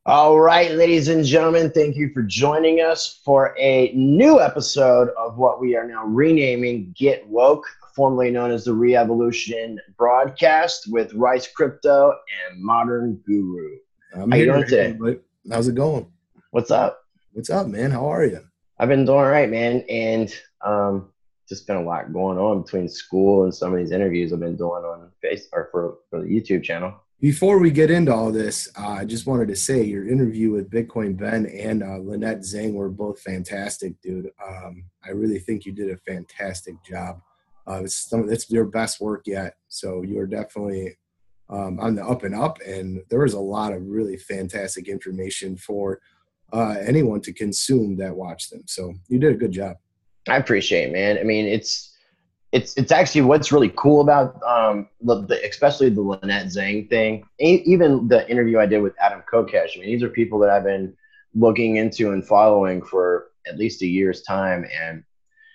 All right, ladies and gentlemen, thank you for joining us for a new episode of what we are now renaming Get Woke, formerly known as the Re-Evolution broadcast with Rice Crypto and Modern Guru. I'm How you here. doing today? But how's it going? What's up? What's up, man? How are you? I've been doing all right, man, and just been a lot going on between school and some of these interviews I've been doing on for the YouTube channel. Before we get into all this, I just wanted to say your interview with Bitcoin Ben and Lynette Zing were both fantastic, dude. I really think you did a fantastic job. It's your best work yet. So you're definitely on the up and up. And there was a lot of really fantastic information for anyone to consume that watched them. So you did a good job. I appreciate it, man. I mean, it's actually what's really cool about especially the Lynette Zing thing, even the interview I did with Adam Kokesh. I mean, these are people that I've been looking into and following for at least a year's time, and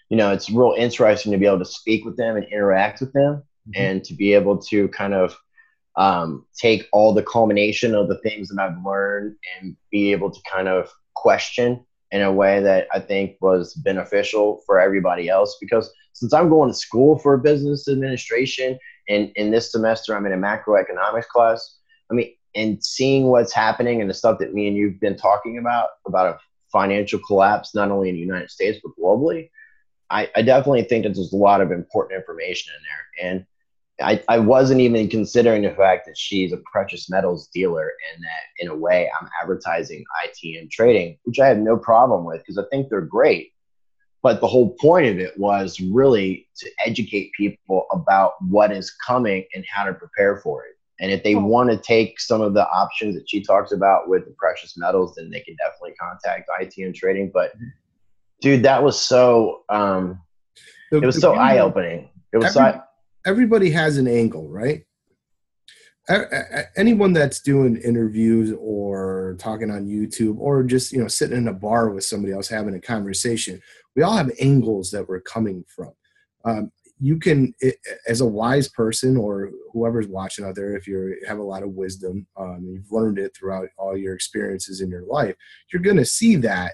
it's real interesting to be able to speak with them and interact with them, and to be able to kind of take all the culmination of the things that I've learned and be able to kind of question in a way that I think was beneficial for everybody else. Because since I'm going to school for business administration, and in this semester I'm in a macroeconomics class, I mean, and seeing what's happening and the stuff that me and you've been talking about a financial collapse, not only in the United States, but globally, I definitely think that there's a lot of important information in there. And I wasn't even considering the fact that she's a precious metals dealer, and that in a way I'm advertising ITM trading, which I have no problem with because I think they're great. But the whole point of it was really to educate people about what is coming and how to prepare for it. And if they want to take some of the options that she talks about with the precious metals, then they can definitely contact ITM trading. But dude, that was so it was so eye-opening. It was everybody has an angle, right? Anyone that's doing interviews or talking on YouTube or just, sitting in a bar with somebody else having a conversation, we all have angles that we're coming from. You can, as a wise person or whoever's watching out there, if you have a lot of wisdom, you've learned it throughout all your experiences in your life, you're going to see that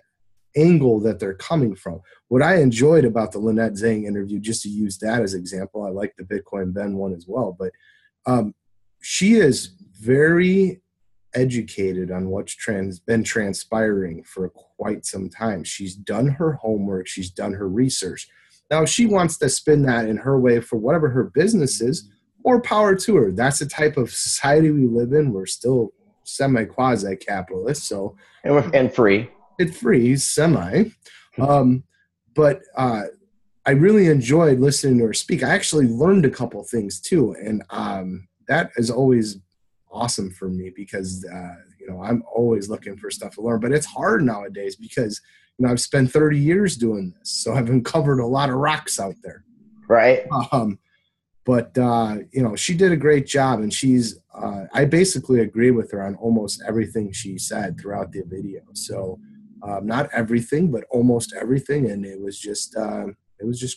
angle that they're coming from. What I enjoyed about the Lynette Zing interview, just to use that as example, I like the Bitcoin Ben one as well, but she is very educated on what's been transpiring for quite some time. She's done her homework. She's done her research. Now, if she wants to spin that in her way for whatever her business is, more power to her. That's the type of society we live in. We're still semi-quasi-capitalist. So, and free. It's free, semi. But I really enjoyed listening to her speak. I actually learned a couple things too. And that is always awesome for me because, I'm always looking for stuff to learn. But it's hard nowadays because, I've spent 30 years doing this. So I've uncovered a lot of rocks out there. Right. But she did a great job. And I basically agree with her on almost everything she said throughout the video. So not everything, but almost everything. And it was just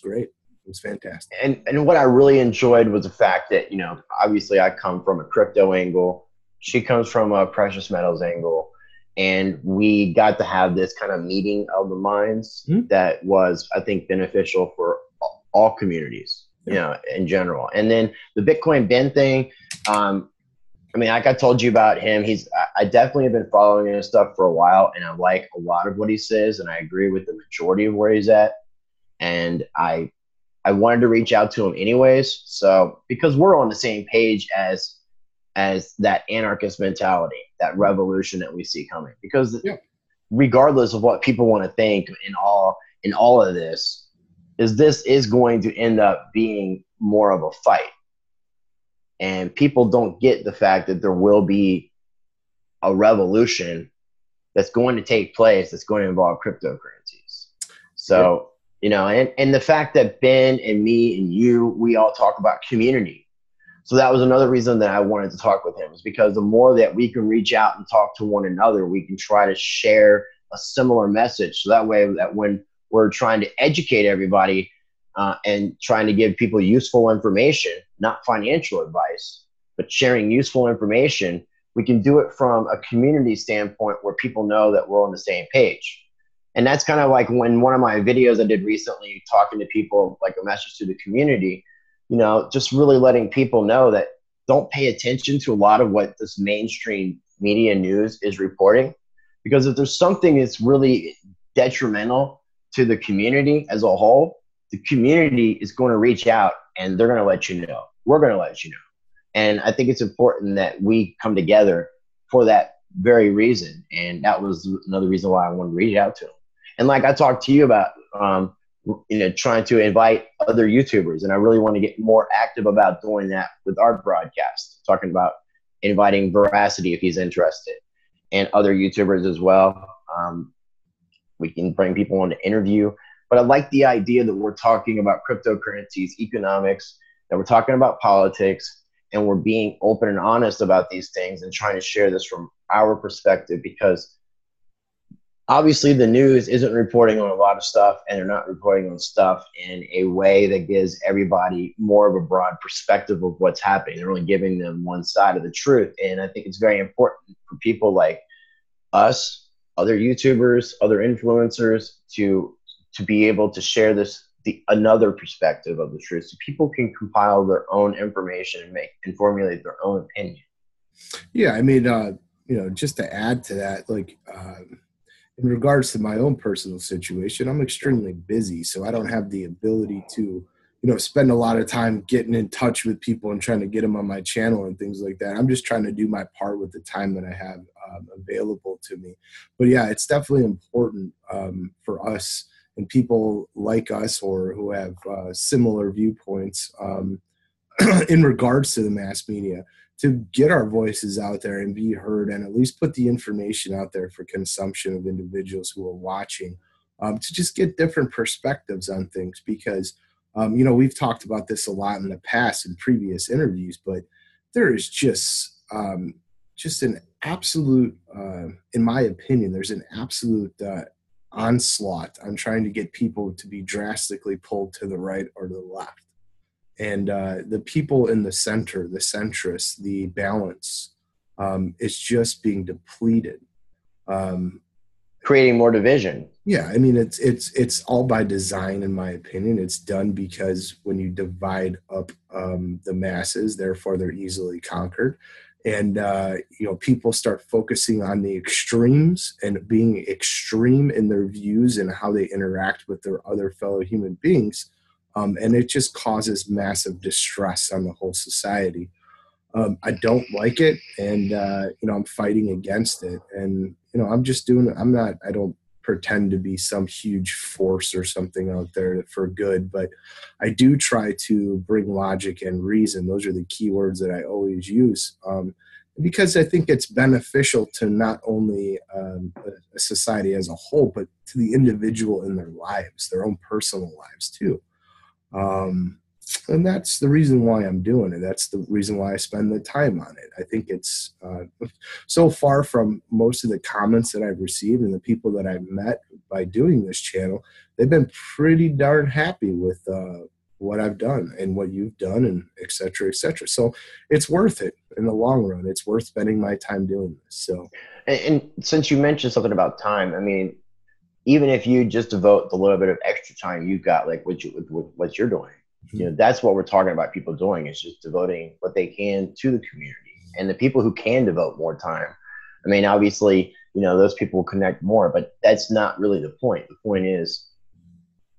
great. It was fantastic. And what I really enjoyed was the fact that, obviously I come from a crypto angle. She comes from a precious metals angle. And we got to have this kind of meeting of the minds that was, I think, beneficial for all communities, in general. And then the Bitcoin Ben thing, like I told you about him, I definitely have been following his stuff for a while, and I like a lot of what he says, and I agree with the majority of where he's at. And I wanted to reach out to him anyways. So, because we're on the same page as that anarchist mentality, that revolution that we see coming. Because regardless of what people want to think in all of this is going to end up being more of a fight. And people don't get the fact that there will be a revolution that's going to take place that's going to involve cryptocurrencies. So, and the fact that Ben and me and you, we all talk about community. So that was another reason that I wanted to talk with him, is because the more that we can reach out and talk to one another, we can try to share a similar message. So that way that when we're trying to educate everybody and trying to give people useful information, not financial advice, but sharing useful information, we can do it from a community standpoint where people know that we're on the same page. And that's kind of like when one of my videos I did recently, talking to people, like a message to the community, you know, just really letting people know that don't pay attention to a lot of what this mainstream media news is reporting. Because if there's something that's really detrimental to the community as a whole, the community is going to reach out and they're going to let you know. We're going to let you know. And I think it's important that we come together for that very reason. And that was another reason why I wanted to reach out to them. And like I talked to you about, you know, trying to invite other YouTubers. And I really want to get more active about doing that with our broadcast, talking about inviting Veracity if he's interested, and other YouTubers as well. We can bring people on to interview. But I like the idea that we're talking about cryptocurrencies, economics, that we're talking about politics, and we're being open and honest about these things and trying to share this from our perspective, because obviously the news isn't reporting on a lot of stuff, and they're not reporting on stuff in a way that gives everybody more of a broad perspective of what's happening. They're only giving them one side of the truth. And I think it's very important for people like us, other YouTubers, other influencers to be able to share another perspective of the truth, so people can compile their own information and formulate their own opinion. Yeah, I mean, you know, just to add to that, like, in regards to my own personal situation, I'm extremely busy, so I don't have the ability to, you know, spend a lot of time getting in touch with people and trying to get them on my channel and things like that. I'm just trying to do my part with the time that I have available to me. But yeah, it's definitely important for us and people like us, or who have similar viewpoints in regards to the mass media, to get our voices out there and be heard, and at least put the information out there for consumption of individuals who are watching, to just get different perspectives on things. Because, you know, we've talked about this a lot in the past in previous interviews, but there is just an absolute, in my opinion, there's an absolute onslaught on trying to get people to be drastically pulled to the right or to the left. And the people in the center, the centrists, the balance, is just being depleted. Creating more division. Yeah, I mean, it's all by design, in my opinion. It's done because when you divide up the masses, therefore they're easily conquered. And, you know, people start focusing on the extremes and being extreme in their views and how they interact with their other fellow human beings. And it just causes massive distress on the whole society. I don't like it, and, you know, I'm fighting against it. And, you know, I don't pretend to be some huge force or something out there for good, but I do try to bring logic and reason. Those are the key words that I always use, because I think it's beneficial to not only a society as a whole, but to the individual in their lives, their own personal lives too. And that's the reason why I'm doing it. That's the reason why I spend the time on it. I think it's so far from most of the comments that I've received and the people that I've met by doing this channel, they've been pretty darn happy with what I've done and what you've done, and et cetera, et cetera. So it's worth it in the long run. It's worth spending my time doing this. So, and since you mentioned something about time, I mean, even if you just devote the little bit of extra time you've got, like what you're doing, you know, that's what we're talking about people doing, is just devoting what they can to the community. And the people who can devote more time, I mean, obviously, you know, those people will connect more, but that's not really the point. The point is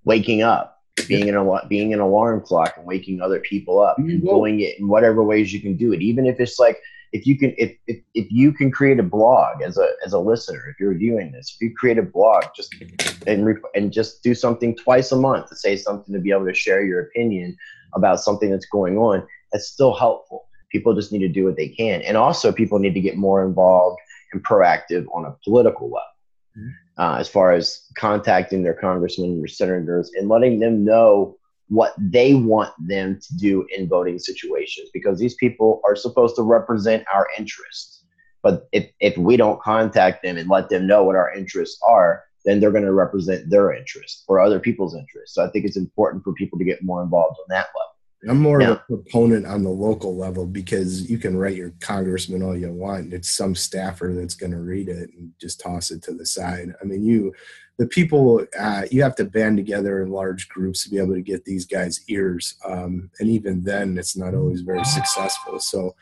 waking up, being an alarm clock, and waking other people up, and doing it in whatever ways you can do it. Even if it's like, if you can create a blog as a listener, if you're viewing this, if you create a blog, just do something twice a month to say something, to be able to share your opinion about something that's going on, that's still helpful. People just need to do what they can. And also people need to get more involved and proactive on a political level, as far as contacting their congressmen or senators and letting them know what they want them to do in voting situations, because these people are supposed to represent our interests. But if we don't contact them and let them know what our interests are, then they're going to represent their interests or other people's interests. So I think it's important for people to get more involved on that level. I'm more of a Now, proponent on the local level because you can write your congressman all you want. It's some staffer that's going to read it and just toss it to the side. I mean, the people, you have to band together in large groups to be able to get these guys' ears. And even then, it's not always very successful. So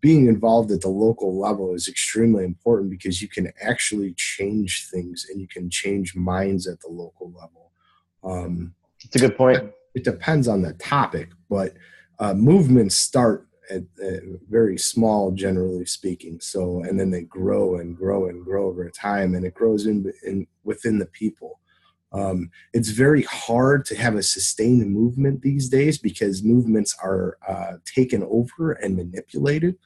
being involved at the local level is extremely important because you can actually change things and you can change minds at the local level. it's a good point. It depends on the topic, but movements start at very small, generally speaking. So, and then they grow and grow and grow over time, and it grows in within the people. It's very hard to have a sustained movement these days because movements are taken over and manipulated.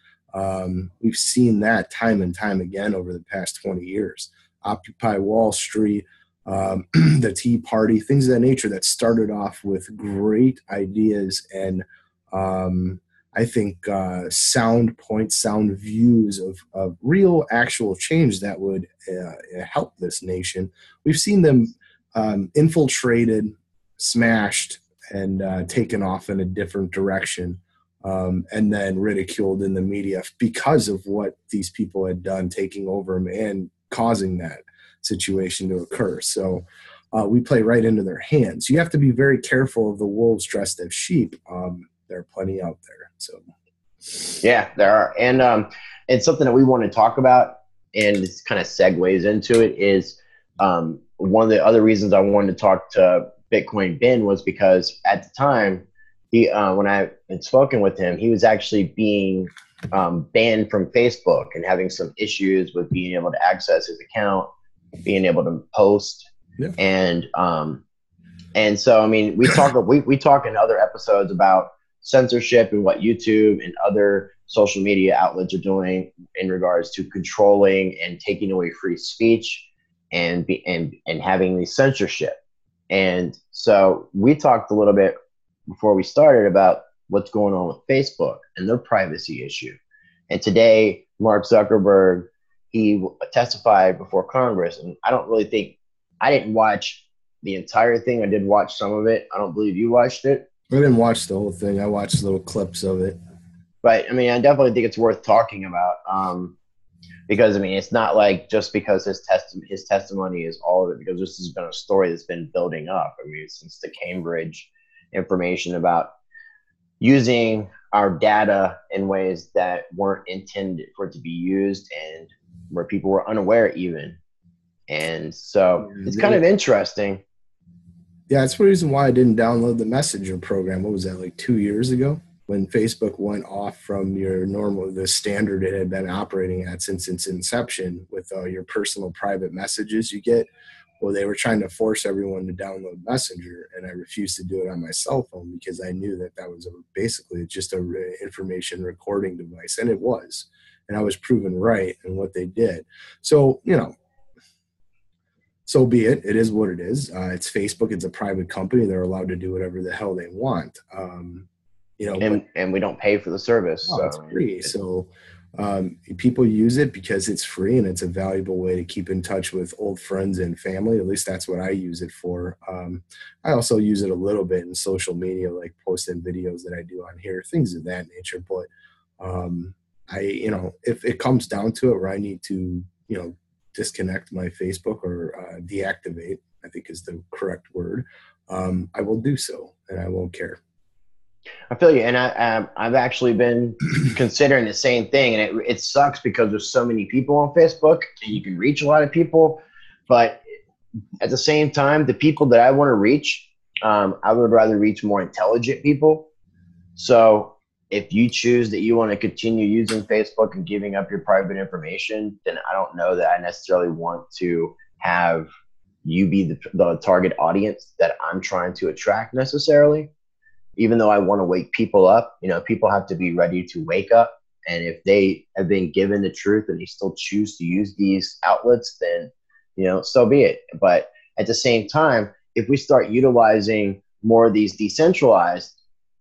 We've seen that time and time again over the past 20 years. Occupy Wall Street, the Tea Party, things of that nature that started off with great ideas and I think sound points, sound views of real actual change that would help this nation. We've seen them infiltrated, smashed, and taken off in a different direction. And then ridiculed in the media because of what these people had done, taking over them and causing that situation to occur. So we play right into their hands. You have to be very careful of the wolves dressed as sheep. There are plenty out there. So Yeah, there are. And it's something that we want to talk about, and this kind of segues into it, is one of the other reasons I wanted to talk to Bitcoin Ben was because at the time, he when I had spoken with him, he was actually being banned from Facebook and having some issues with being able to access his account, being able to post. Yeah. And so, I mean, we talk in other episodes about censorship and what YouTube and other social media outlets are doing in regards to controlling and taking away free speech and having the censorship. And so we talked a little bit before we started about what's going on with Facebook and their privacy issue. And today, Mark Zuckerberg, he testified before Congress, and I didn't watch the entire thing. I did watch some of it. I don't believe you watched it. I didn't watch the whole thing. I watched little clips of it. But I mean, I definitely think it's worth talking about because I mean, it's not like just because his testimony is all of it, because this has been a story that's been building up. I mean, since the Cambridge information about using our data in ways that weren't intended for it to be used and where people were unaware even. And so it's kind of interesting. Yeah, that's the reason why I didn't download the Messenger program. What was that, like 2 years ago? When Facebook went off from the standard it had been operating at since its inception with your personal private messages you get. Well, they were trying to force everyone to download Messenger, and I refused to do it on my cell phone because I knew that was basically just a information recording device, and it was. And I was proven right in what they did. So, so be it. It is what it is. It's Facebook. It's a private company. They're allowed to do whatever the hell they want. And we don't pay for the service. No, it's free. So people use it because it's free and it's a valuable way to keep in touch with old friends and family. At least that's what I use it for. I also use it a little bit in social media, like posting videos that I do on here, things of that nature. But if it comes down to it where I need to, disconnect my Facebook or deactivate, I think is the correct word, I will do so and I won't care. I feel you, and I've actually been considering the same thing, and it sucks because there's so many people on Facebook, and you can reach a lot of people, but at the same time, the people that I want to reach, I would rather reach more intelligent people. So if you choose that you want to continue using Facebook and giving up your private information, then I don't know that I necessarily want to have you be the target audience that I'm trying to attract necessarily. Even though I want to wake people up, people have to be ready to wake up. And if they have been given the truth and they still choose to use these outlets, then, so be it. But at the same time, if we start utilizing more of these decentralized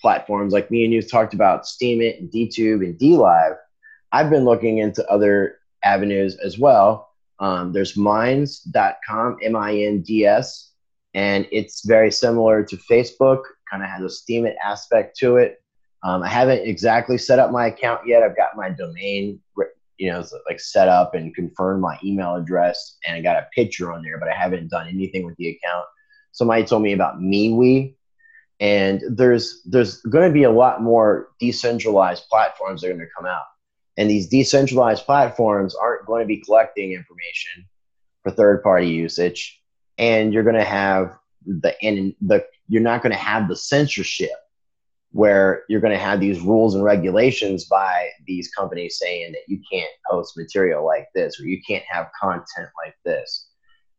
platforms, like me and you talked about Steemit and DTube and DLive, I've been looking into other avenues as well. There's minds.com, MINDS, and it's very similar to Facebook, kind of has a Steam It aspect to it. I haven't exactly set up my account yet. I've got my domain, like set up and confirmed my email address, and I got a picture on there, but I haven't done anything with the account. Somebody told me about MeWe, and there's going to be a lot more decentralized platforms that are going to come out. And these decentralized platforms aren't going to be collecting information for third-party usage, and you're going to have you're not going to have the censorship where you're going to have these rules and regulations by these companies saying that you can't post material like this or you can't have content like this.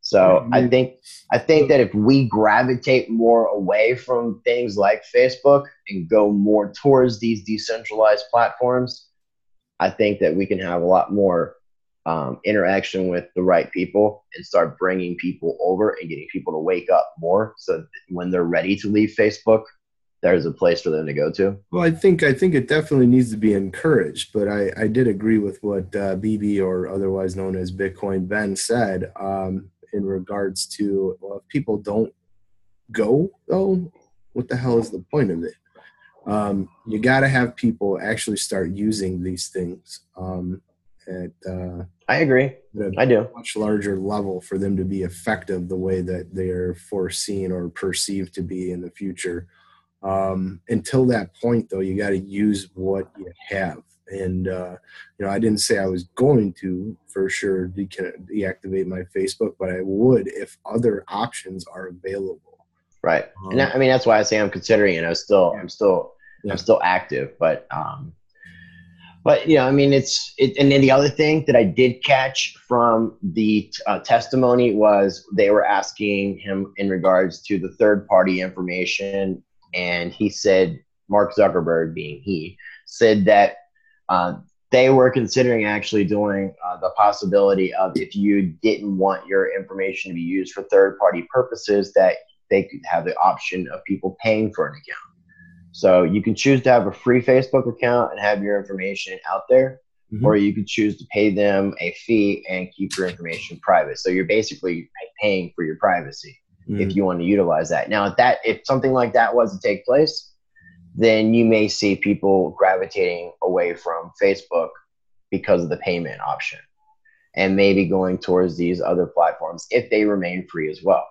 So I think that if we gravitate more away from things like Facebook and go more towards these decentralized platforms, I think that we can have a lot more interaction with the right people and start bringing people over and getting people to wake up more. So that when they're ready to leave Facebook, there's a place for them to go to. Well, I think it definitely needs to be encouraged, but I did agree with what BB, or otherwise known as Bitcoin Ben, said in regards to, well, if people don't go, though, what the hell is the point of it? You got to have people actually start using these things I agree. I do. Much larger level for them to be effective the way that they're foreseen or perceived to be in the future. Until that point, though, you got to use what you have. And, I didn't say I was going to, for sure, deactivate my Facebook, but I would if other options are available. Right. And that's why I say I'm considering it. I'm still active, but and then the other thing that I did catch from the testimony was they were asking him in regards to the third party information. And he said, Mark Zuckerberg being he, said that they were considering actually doing the possibility of, if you didn't want your information to be used for third-party purposes, that they could have the option of people paying for an account. So you can choose to have a free Facebook account and have your information out there, or you could choose to pay them a fee and keep your information private. So you're basically paying for your privacy. If you want to utilize that. Now, if something like that was to take place, then you may see people gravitating away from Facebook because of the payment option, and maybe going towards these other platforms if they remain free as well.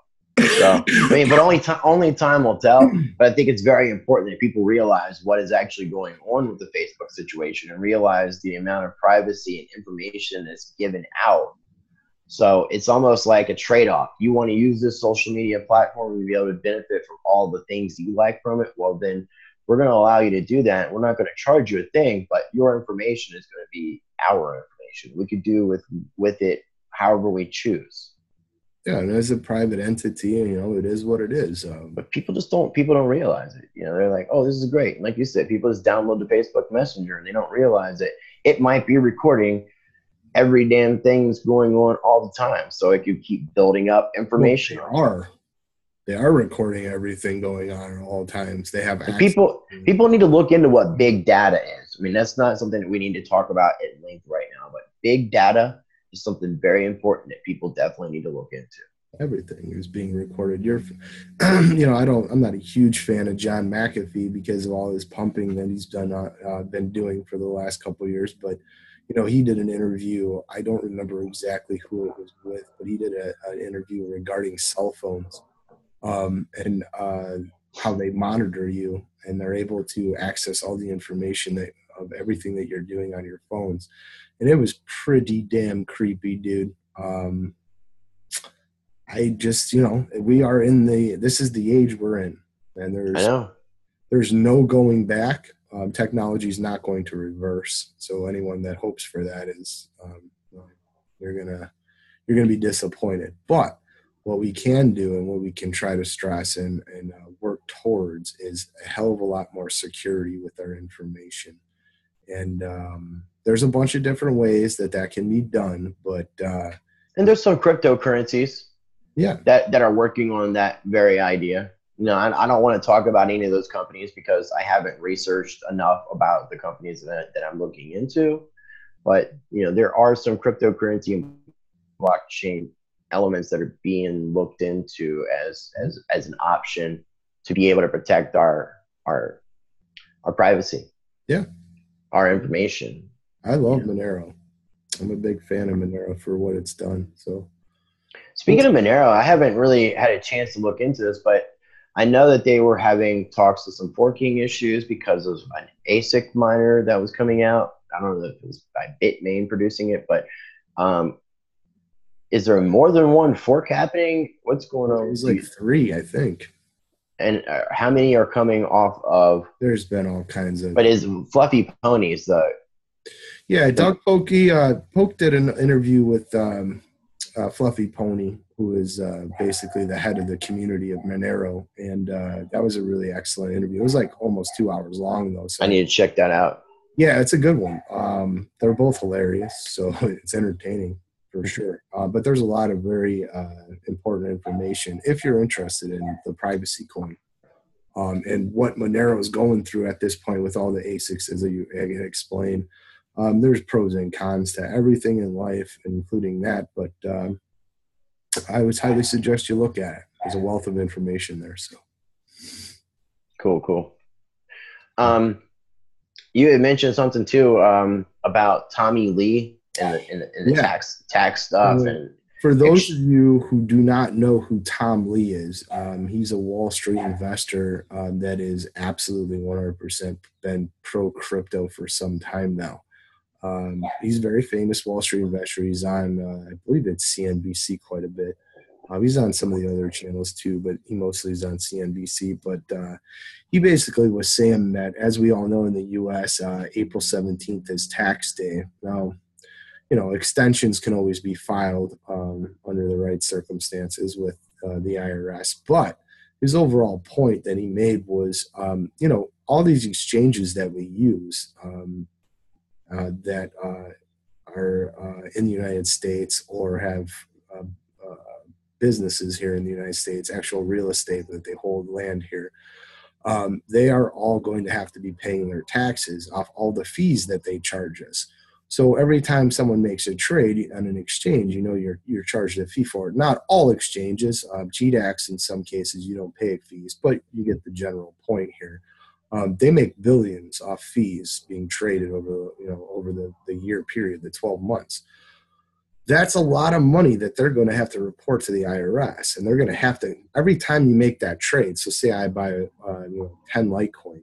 So, but only time will tell. But I think it's very important that people realize what is actually going on with the Facebook situation and realize the amount of privacy and information that's given out. So it's almost like a trade-off. You want to use this social media platform and be able to benefit from all the things you like from it. Well, then we're going to allow you to do that. We're not going to charge you a thing, but your information is going to be our information. We could do with it however we choose. Yeah, and as a private entity, it is what it is. But people don't realize it. They're like, oh, this is great. And like you said, people just download the Facebook Messenger and they don't realize that it might be recording every damn thing's going on all the time. So it could keep building up information. Well, they are recording everything going on at all times. They have access. People need to look into what big data is. That's not something that we need to talk about at length right now, but big data is something very important that people definitely need to look into. Everything is being recorded. I'm not a huge fan of John McAfee because of all his pumping that he's been doing for the last couple of years, but he did an interview. I don't remember exactly who it was with, but he did an interview regarding cell phones and how they monitor you, and they're able to access all the information of everything that you're doing on your phones. And it was pretty damn creepy, dude. I just, we are this is the age we're in, and there's no going back. Technology is not going to reverse. So anyone that hopes for that is, you're gonna be disappointed. But what we can do and what we can try to stress and work towards is a hell of a lot more security with our information. And there's a bunch of different ways that can be done. But and there's some cryptocurrencies, that are working on that very idea. I don't want to talk about any of those companies because I haven't researched enough about the companies that I'm looking into. But, there are some cryptocurrency and blockchain elements that are being looked into as an option to be able to protect our privacy, Yeah, our information. I love Monero. I'm a big fan of Monero for what it's done. So, Speaking of Monero, I haven't really had a chance to look into this, but I know that they were having talks with some forking issues because of an ASIC miner that was coming out. I don't know if it was by Bitmain producing it, but is there more than one fork happening? What's going on? It was like 3, I think. And how many are coming off of? There's been all kinds of. But is Fluffy Ponies the? Yeah, Doug Pokey Poke did an interview with Fluffy Pony, who is basically the head of the community of Monero, and that was a really excellent interview. It was like almost 2 hours long, though. So I need to check that out. Yeah, it's a good one. They're both hilarious, so it's entertaining for sure. But there's a lot of very important information if you're interested in the privacy coin and what Monero is going through at this point with all the ASICs, as you explained. There's pros and cons to everything in life, including that. But I would highly suggest you look at it. There's a wealth of information there. So cool. You had mentioned something too about Tommy Lee and the tax stuff. And for those of you who do not know who Tom Lee is, he's a Wall Street investor that is absolutely 100% been pro crypto for some time now. He's a very famous Wall Street investor. He's on, I believe it's CNBC quite a bit. He's on some of the other channels too, but he mostly is on CNBC. But he basically was saying that, as we all know in the U.S., April 17th is tax day. Now, extensions can always be filed under the right circumstances with the IRS. But his overall point that he made was, all these exchanges that we use that are in the United States or have businesses here in the United States, actual real estate that they hold land here, they are all going to have to be paying their taxes off all the fees that they charge us. So every time someone makes a trade on an exchange, you're charged a fee for it. Not all exchanges, GDAX in some cases you don't pay fees, but you get the general point here. They make billions off fees being traded over the year period, the 12 months. That's a lot of money that they're going to have to report to the IRS, and they're going to have to, every time you make that trade. So say I buy 10 Litecoin.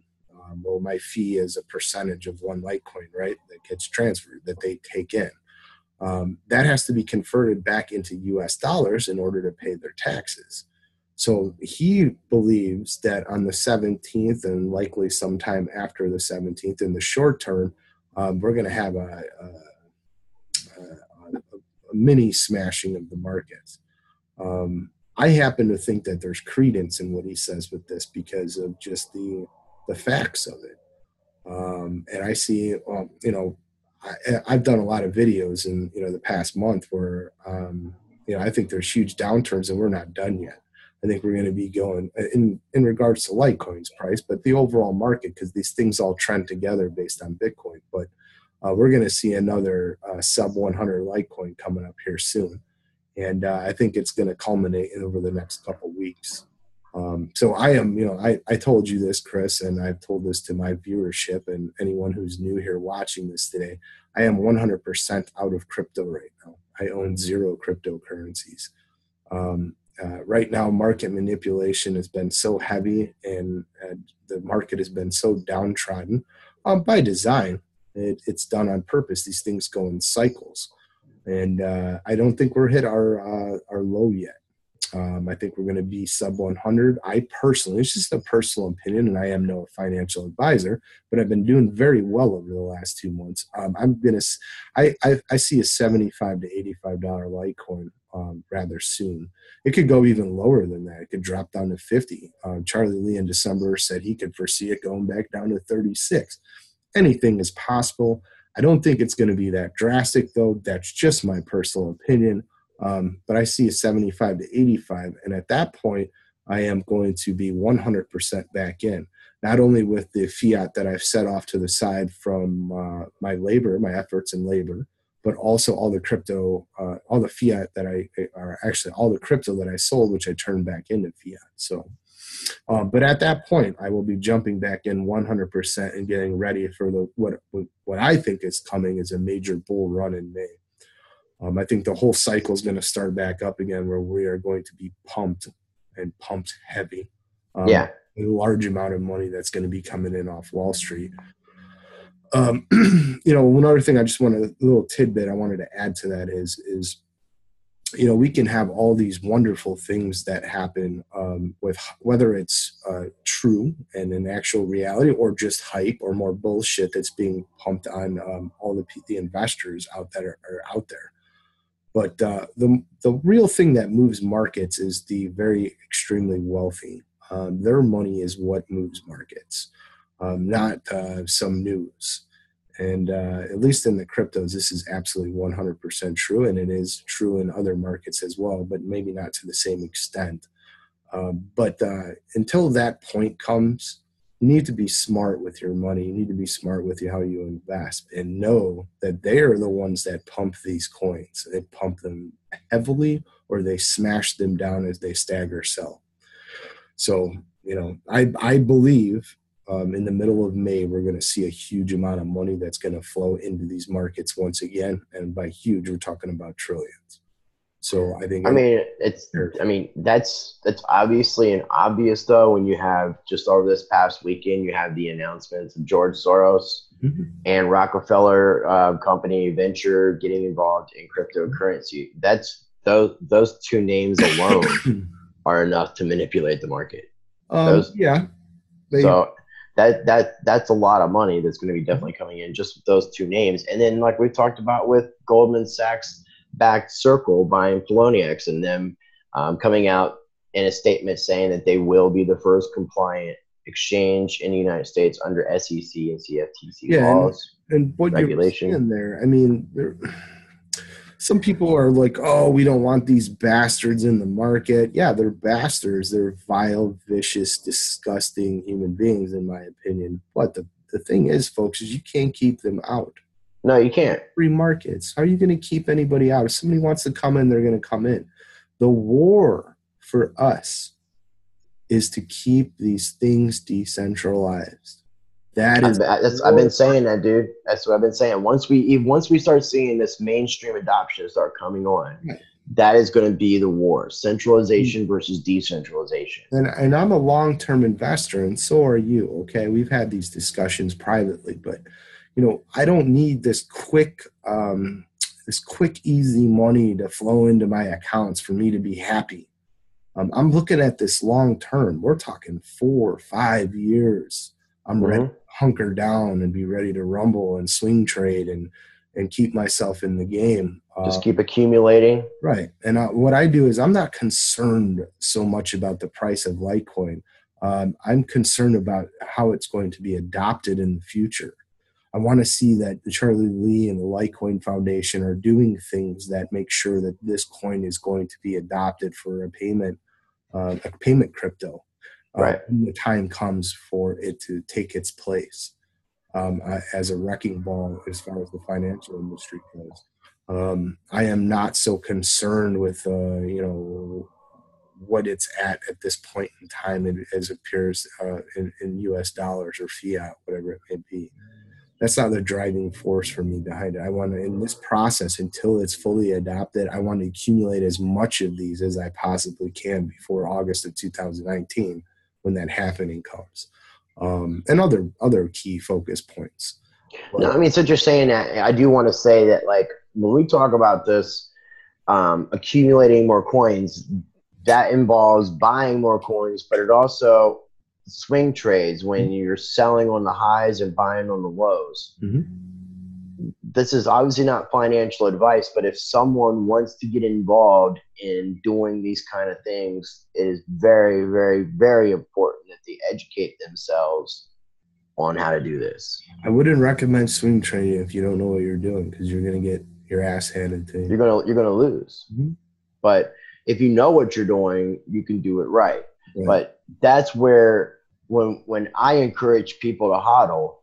Well, my fee is a percentage of one Litecoin, right? That gets transferred, that they take in. That has to be converted back into US dollars in order to pay their taxes. So he believes that on the 17th and likely sometime after the 17th in the short term, we're going to have a mini smashing of the markets. I happen to think that there's credence in what he says with this because of just the facts of it. And I see, I've done a lot of videos in, the past month where, I think there's huge downturns and we're not done yet. I think we're going to be going in regards to Litecoin's price, but the overall market, because these things all trend together based on Bitcoin. But we're going to see another sub 100 Litecoin coming up here soon. And I think it's going to culminate over the next couple of weeks. So I am, I told you this, Chris, and I've told this to my viewership and anyone who's new here watching this today. I am 100% out of crypto right now. I own 0 cryptocurrencies. Right now, market manipulation has been so heavy and the market has been so downtrodden by design. It's done on purpose. These things go in cycles. And I don't think we're hit our low yet. I think we're going to be sub 100. I personally, it's just a personal opinion, and I am no financial advisor, but I've been doing very well over the last 2 months. I see a $75 to $85 Litecoin rather soon. It could go even lower than that. It could drop down to 50. Charlie Lee in December said he could foresee it going back down to 36. Anything is possible. I don't think it's going to be that drastic, though. That's just my personal opinion. But I see a 75 to 85. And at that point, I am going to be 100% back in, not only with the fiat that I've set off to the side from my efforts in labor, but also all the crypto, all the fiat that all the crypto that I sold, which I turned back into fiat. So But at that point, I will be jumping back in 100% and getting ready for what I think is coming is a major bull run in May. I think the whole cycle is going to start back up again, where we are going to be pumped and pumped heavy. Yeah. A large amount of money that's going to be coming in off Wall Street. One other thing a little tidbit I wanted to add to that is we can have all these wonderful things that happen with whether it's true and an actual reality or just hype or more bullshit that's being pumped on all the investors out that are out there. But the real thing that moves markets is the very extremely wealthy. Their money is what moves markets, not some news. And at least in the cryptos, this is absolutely 100% true. And it is true in other markets as well, but maybe not to the same extent. But until that point comes, you need to be smart with your money. You need to be smart with how you invest and know that they are the ones that pump these coins. They pump them heavily or they smash them down as they stagger sell. So, I believe in the middle of May, we're going to see a huge amount of money that's going to flow into these markets once again. And by huge, we're talking about trillions. So I think, that's obviously an obvious though, when you have just over this past weekend, you have the announcements of George Soros and Rockefeller company venture getting involved in cryptocurrency. That's those two names alone are enough to manipulate the market. So that's a lot of money that's going to be definitely coming in just with those two names. And then like we talked about with Goldman Sachs backed Circle buying Poloniex and them coming out in a statement saying that they will be the first compliant exchange in the United States under SEC and CFTC laws and what regulation. You're seeing there, some people are like, oh, we don't want these bastards in the market. Yeah, they're bastards. They're vile, vicious, disgusting human beings, in my opinion. But the thing is, folks, is you can't keep them out. No, you can't. Free markets. How are you going to keep anybody out? If somebody wants to come in, they're going to come in. The war for us is to keep these things decentralized. I've been saying that, dude. That's what I've been saying. Once we start seeing this mainstream adoption start coming on, that is going to be the war: centralization versus decentralization. And I'm a long-term investor, and so are you. Okay, we've had these discussions privately, but I don't need this quick, easy money to flow into my accounts for me to be happy. I'm looking at this long-term. We're talking 4 or 5 years. I'm ready to hunker down and be ready to rumble and swing trade and keep myself in the game. Just keep accumulating. Right. And what I do is I'm not concerned so much about the price of Litecoin. I'm concerned about how it's going to be adopted in the future. I want to see that the Charlie Lee and the Litecoin Foundation are doing things that make sure that this coin is going to be adopted for a payment crypto. When the time comes for it to take its place as a wrecking ball as far as the financial industry goes. I am not so concerned with what it's at this point in time as it appears in US dollars or fiat, whatever it may be. That's not the driving force for me behind it. I want to, in this process, until it's fully adopted, I want to accumulate as much of these as I possibly can before August of 2019, when that happening comes. And other key focus points. No, I mean, since you're saying that, I do want to say that, like, when we talk about this, accumulating more coins, that involves buying more coins, but it also swing trades when you're selling on the highs and buying on the lows. This is obviously not financial advice, but if someone wants to get involved in doing these kind of things, it is very, very, very important that they educate themselves on how to do this. I wouldn't recommend swing trading if you don't know what you're doing, because you're going to get your ass handed to you. You're gonna lose. But if you know what you're doing, you can do it right. But that's where when I encourage people to hodl,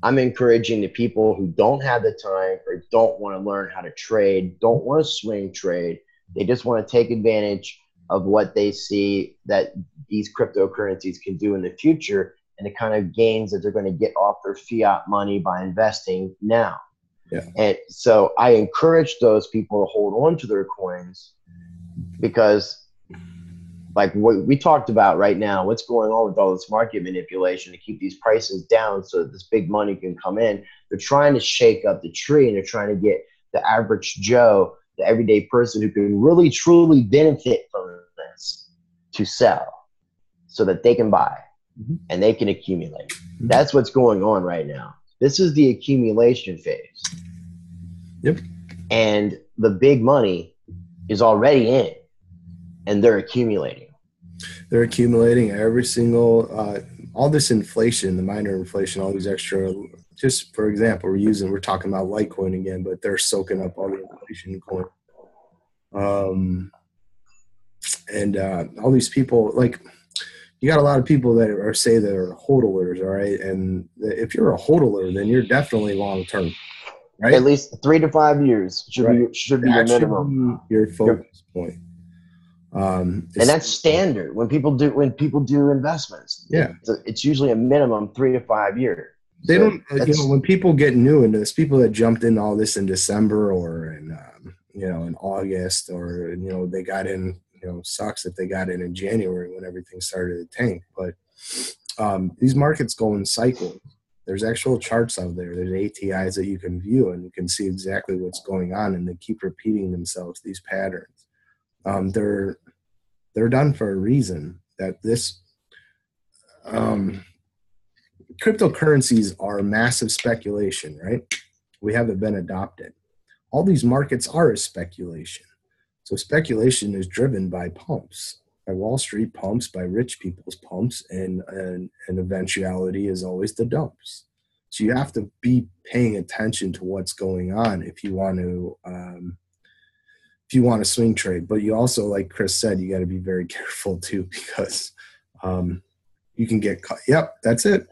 I'm encouraging the people who don't have the time or don't want to learn how to trade, don't want to swing trade. They just want to take advantage of what they see that these cryptocurrencies can do in the future and the kind of gains that they're going to get off their fiat money by investing now. Yeah. And so I encourage those people to hold on to their coins because, like what we talked about right now, what's going on with all this market manipulation to keep these prices down so that this big money can come in. They're trying to shake up the tree, and they're trying to get the average Joe, the everyday person who can really truly benefit from this, to sell so that they can buy and they can accumulate. That's what's going on right now. This is the accumulation phase. Yep. And the big money is already in, and they're accumulating. They're accumulating every single, all this inflation, the minor inflation, all these extra, just for example, we're talking about Litecoin again, but they're soaking up all the inflation in coin. And all these people, like, you got a lot of people that are hodlers, all right? And if you're a hodler, then you're definitely long-term, right? At least 3 to 5 years should be your minimum. Your focus point. And that's standard when people do investments. Yeah, it's usually a minimum 3 to 5 years. They don't, when people get new into this, people that jumped in all this in December or in August, or they got in. Sucks that they got in January when everything started to tank. But these markets go in cycles. There's actual charts out there. There's ATIs that you can view, and you can see exactly what's going on, and they keep repeating themselves, these patterns. They're done for a reason. That this cryptocurrencies are massive speculation, right? We haven't been adopted. All these markets are a speculation. So speculation is driven by pumps, by Wall Street pumps, by rich people's pumps, and eventuality is always the dumps. So you have to be paying attention to what's going on if you want to swing trade. But you also, like Chris said, you got to be very careful too, because you can get caught. Yep, that's it.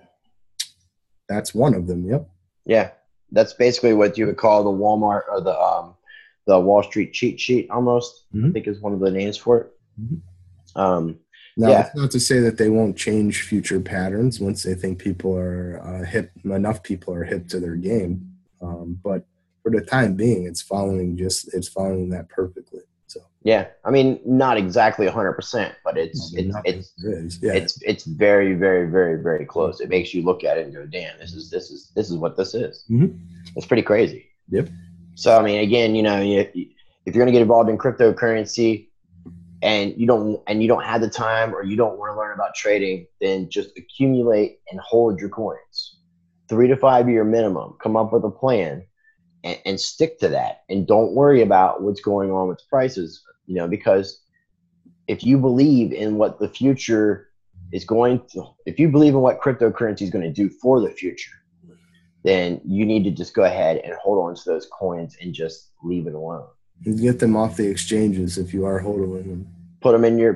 That's one of them. Yep. Yeah, that's basically what you would call the Walmart or the Wall Street cheat sheet, almost. I think is one of the names for it. It's not to say that they won't change future patterns once they think people are hip. Enough people are hip to their game, but for the time being, it's following that perfectly. So yeah, I mean, not exactly 100%, but it's very, very, very, very close. It makes you look at it and go, "Damn, this is what this is." It's pretty crazy. Yep. So, I mean, again, if you're going to get involved in cryptocurrency and you don't have the time, or you don't want to learn about trading, then just accumulate and hold your coins. 3 to 5 year minimum. Come up with a plan and stick to that. And don't worry about what's going on with prices, because if you believe in what the future is if you believe in what cryptocurrency is going to do for the future, then you need to just go ahead and hold on to those coins and just leave it alone. And get them off the exchanges if you are holding them. Put them in your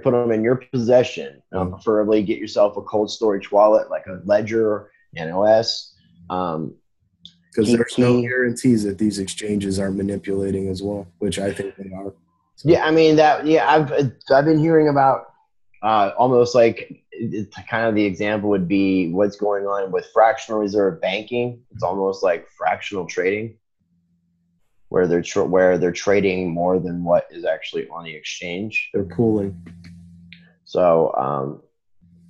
possession. Preferably get yourself a cold storage wallet like a Ledger or NOS. Because there's no guarantees that these exchanges are manipulating as well, which I think they are. So. Yeah, I mean I've been hearing about almost like it's kind of the example would be what's going on with fractional reserve banking. It's almost like fractional trading, where they're trading more than what is actually on the exchange. They're pooling. So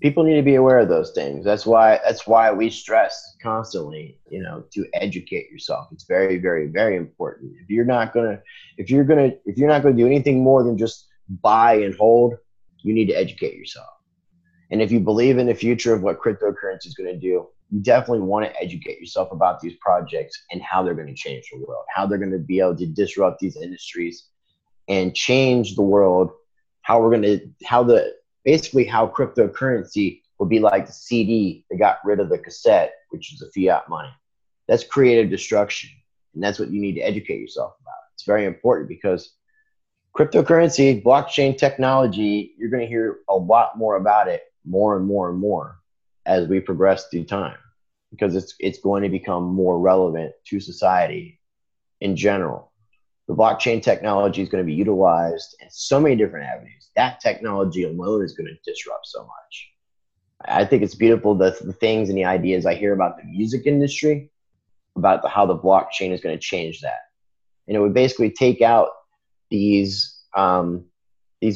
people need to be aware of those things. That's why we stress constantly, to educate yourself. It's very, very, very important. If you're not gonna do anything more than just buy and hold, you need to educate yourself. And if you believe in the future of what cryptocurrency is going to do, you definitely want to educate yourself about these projects and how they're going to change the world, how they're going to be able to disrupt these industries and change the world, how cryptocurrency will be like the CD that got rid of the cassette, which is the fiat money. That's creative destruction. And that's what you need to educate yourself about. It's very important because cryptocurrency, blockchain technology, you're going to hear a lot more about it, more and more and more as we progress through time, because it's going to become more relevant to society in general. The blockchain technology is going to be utilized in so many different avenues. That technology alone is going to disrupt so much. I think it's beautiful, the things and the ideas I hear about the music industry, about how the blockchain is going to change that. And it would basically take out these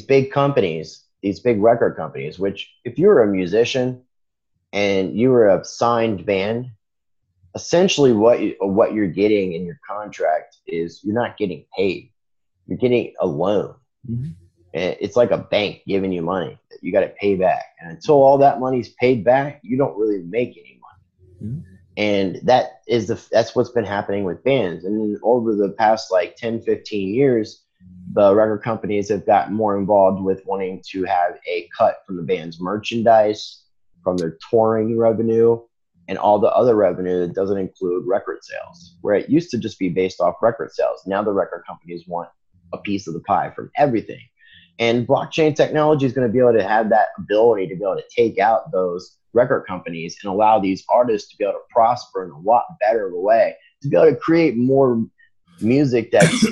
big companies, these big record companies, which if you were a musician and you were a signed band, essentially what you're getting in your contract is you're not getting paid. You're getting a loan. Mm-hmm. And it's like a bank giving you money that you got to pay back. And until all that money's paid back, you don't really make any money. Mm-hmm. And that's what's been happening with bands. And over the past like 10, 15 years, the record companies have gotten more involved with wanting to have a cut from the band's merchandise, from their touring revenue, and all the other revenue that doesn't include record sales, where it used to just be based off record sales. Now the record companies want a piece of the pie from everything. And blockchain technology is going to be able to have that ability to be able to take out those record companies and allow these artists to be able to prosper in a lot better of a way, to be able to create more music that's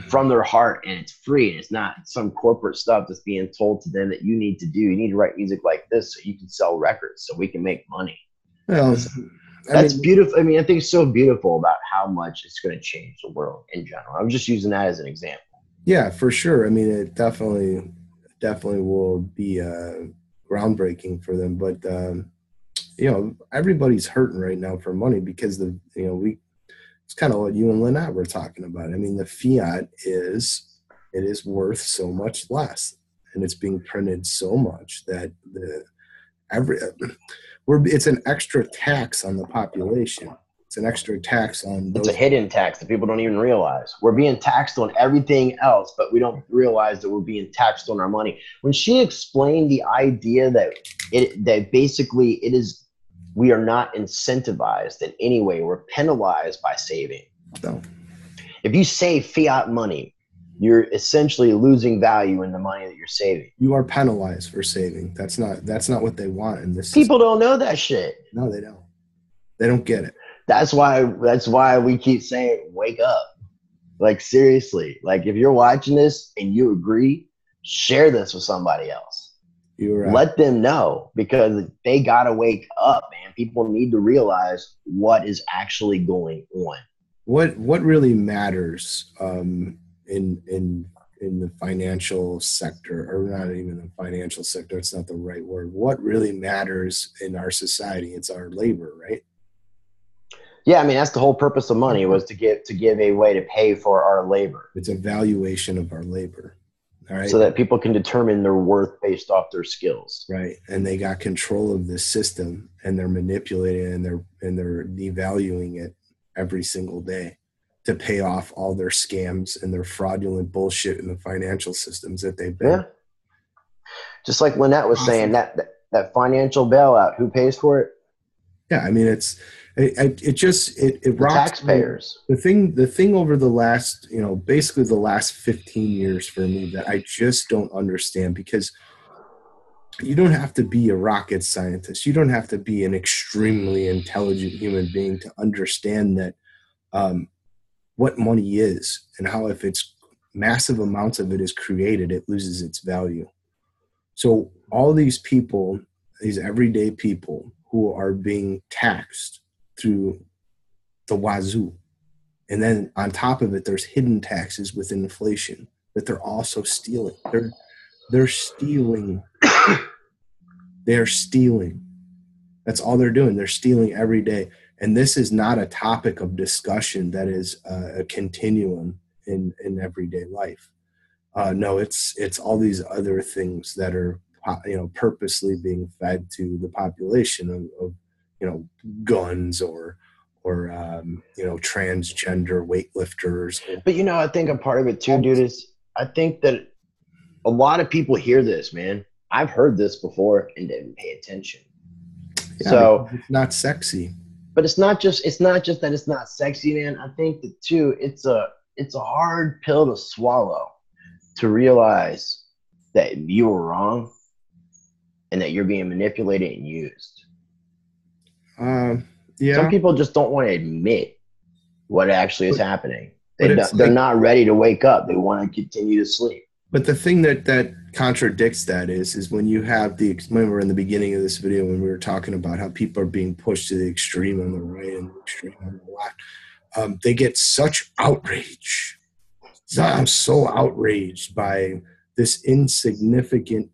from their heart and it's free and it's not some corporate stuff that's being told to them that you need to do. You need to write music like this so you can sell records so we can make money. Well, that's beautiful. I mean, I think it's so beautiful about how much it's going to change the world in general. I'm just using that as an example. Yeah, for sure. I mean, it definitely will be groundbreaking for them. But everybody's hurting right now for money because it's kind of what you and Lynette were talking about. I mean, the fiat is worth so much less, and it's being printed so much that it's an extra tax on the population. It's an extra tax on those. It's a hidden tax that people don't even realize. We're being taxed on everything else, but we don't realize that we're being taxed on our money. When she explained the idea that basically it is, we are not incentivized in any way. We're penalized by saving. No. If you save fiat money, you're essentially losing value in the money that you're saving. You are penalized for saving. That's not what they want in this People don't know that shit. No, they don't. They don't get it. That's why we keep saying, wake up. Like, seriously. Like, if you're watching this and you agree, share this with somebody else. You're right. Let them know, because they got to wake up, man. People need to realize what is actually going on. What really matters in the financial sector, or not even the financial sector, it's not the right word. What really matters in our society? It's our labor, right? Yeah, I mean, that's the whole purpose of money, was to give a way to pay for our labor. It's a valuation of our labor. All right. So that people can determine their worth based off their skills. Right. And they got control of this system, and they're manipulating it, and they're devaluing it every single day to pay off all their scams and their fraudulent bullshit in the financial systems that they've been. Yeah. Just like Lynette was saying, that financial bailout, who pays for it? Yeah, I mean, it rocks taxpayers. The thing over the last, basically the last 15 years for me that I just don't understand, because you don't have to be a rocket scientist. You don't have to be an extremely intelligent human being to understand that what money is, and how if it's massive amounts of it is created, it loses its value. So all these people, these everyday people who are being taxed through the wazoo. And then on top of it, there's hidden taxes with inflation that they're also stealing. They're stealing. They're stealing. That's all they're doing. They're stealing every day. And this is not a topic of discussion that is a continuum in everyday life. No, it's all these other things that are purposely being fed to the population of guns or transgender weightlifters. But I think a part of it too, dude, is I think that a lot of people hear this, man. I've heard this before and didn't pay attention. Yeah, so it's not sexy. But it's not just that it's not sexy, man. I think that too, it's a hard pill to swallow, to realize that you were wrong and that you're being manipulated and used. Yeah. Some people just don't want to admit what actually is happening. They're not ready to wake up. They want to continue to sleep. But the thing that contradicts that is when you have remember in the beginning of this video when we were talking about how people are being pushed to the extreme on the right and the extreme on the left, they get such outrage. So I'm so outraged by this insignificant,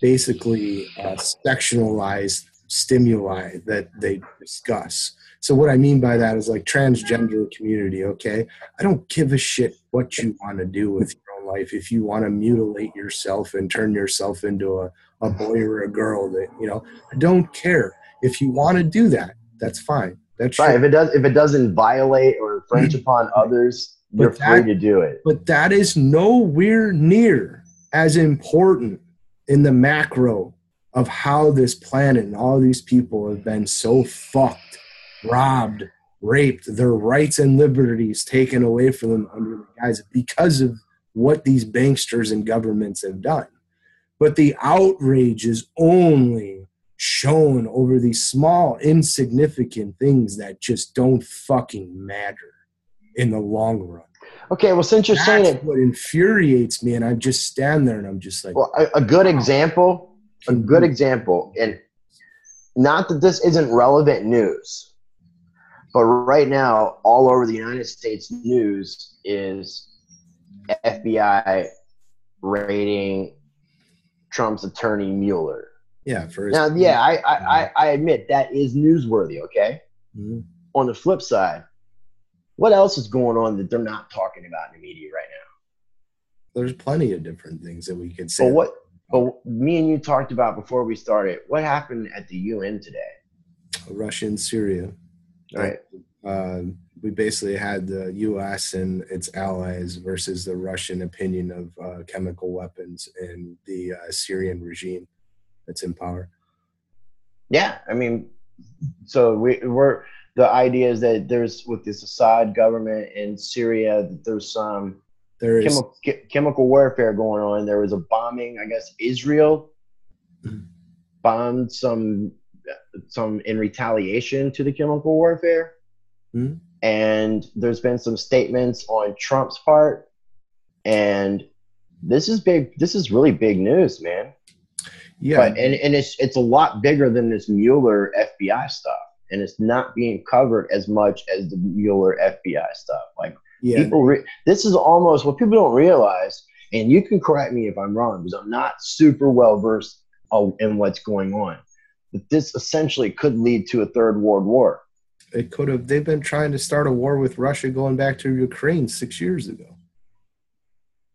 basically sectionalized stimuli that they discuss. So what I mean by that is like transgender community, okay? I don't give a shit what you want to do with your own life. If you want to mutilate yourself and turn yourself into a boy or a girl, I don't care. If you want to do that, that's fine. That's right. If it doesn't violate or infringe upon others, you're free to do it. But that is nowhere near as important in the macro of how this planet and all these people have been so fucked, robbed, raped, their rights and liberties taken away from them under the guise because of what these banksters and governments have done. But the outrage is only shown over these small, insignificant things that just don't fucking matter in the long run. Okay, well, since you're saying it, what infuriates me, and I just stand there and I'm just like, well, a good example, and not that this isn't relevant news, but right now, all over the United States news is FBI raiding Trump's attorney Mueller. Yeah, I admit that is newsworthy. Okay. Mm-hmm. On the flip side, what else is going on that they're not talking about in the media right now? There's plenty of different things that we could say. But me and you talked about before we started, what happened at the UN today? Russia and Syria. Right. We basically had the U.S. and its allies versus the Russian opinion of chemical weapons and the Syrian regime that's in power. Yeah, I mean, so we're the idea is that there's with this Assad government in Syria, that there's some chemical warfare going on. There was a bombing, I guess Israel bombed some in retaliation to the chemical warfare. Mm-hmm. And there's been some statements on Trump's part. And this is big. This is really big news, man. Yeah. But, and it's a lot bigger than this Mueller FBI stuff. And it's not being covered as much as the Mueller FBI stuff. Like this is almost what people don't realize. And you can correct me if I'm wrong, because I'm not super well versed in what's going on. But this essentially could lead to a third world war. It could have. They've been trying to start a war with Russia going back to Ukraine 6 years ago.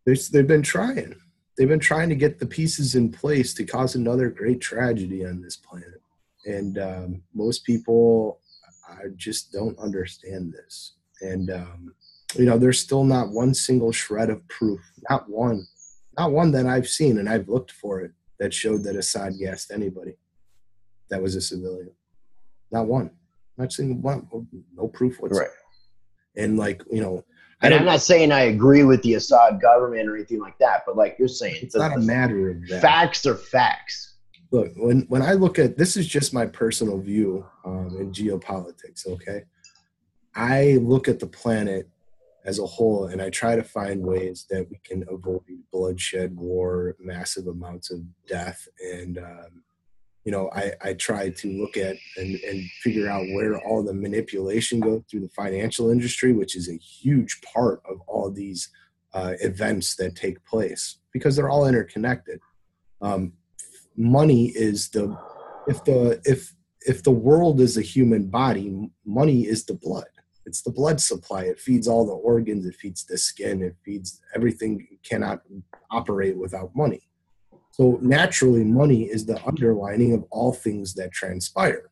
They've been trying. They've been trying to get the pieces in place to cause another great tragedy on this planet. And most people just don't understand this. And, there's still not one single shred of proof, not one that I've seen, and I've looked for it, that showed that Assad gassed anybody that was a civilian. Not one. Not single one. No proof whatsoever. Right. And I'm not saying I agree with the Assad government or anything like that, but like you're saying, it's not a matter of that. Facts are facts. Look, when I look at this, is just my personal view in geopolitics. Okay, I look at the planet as a whole, and I try to find ways that we can avoid bloodshed, war, massive amounts of death, and I try to look at and figure out where all the manipulation goes through the financial industry, which is a huge part of all these events that take place, because they're all interconnected. Money is if the world is a human body, money is the blood. It's the blood supply. It feeds all the organs. It feeds the skin. It feeds everything. It cannot operate without money. So naturally, money is the underlining of all things that transpire.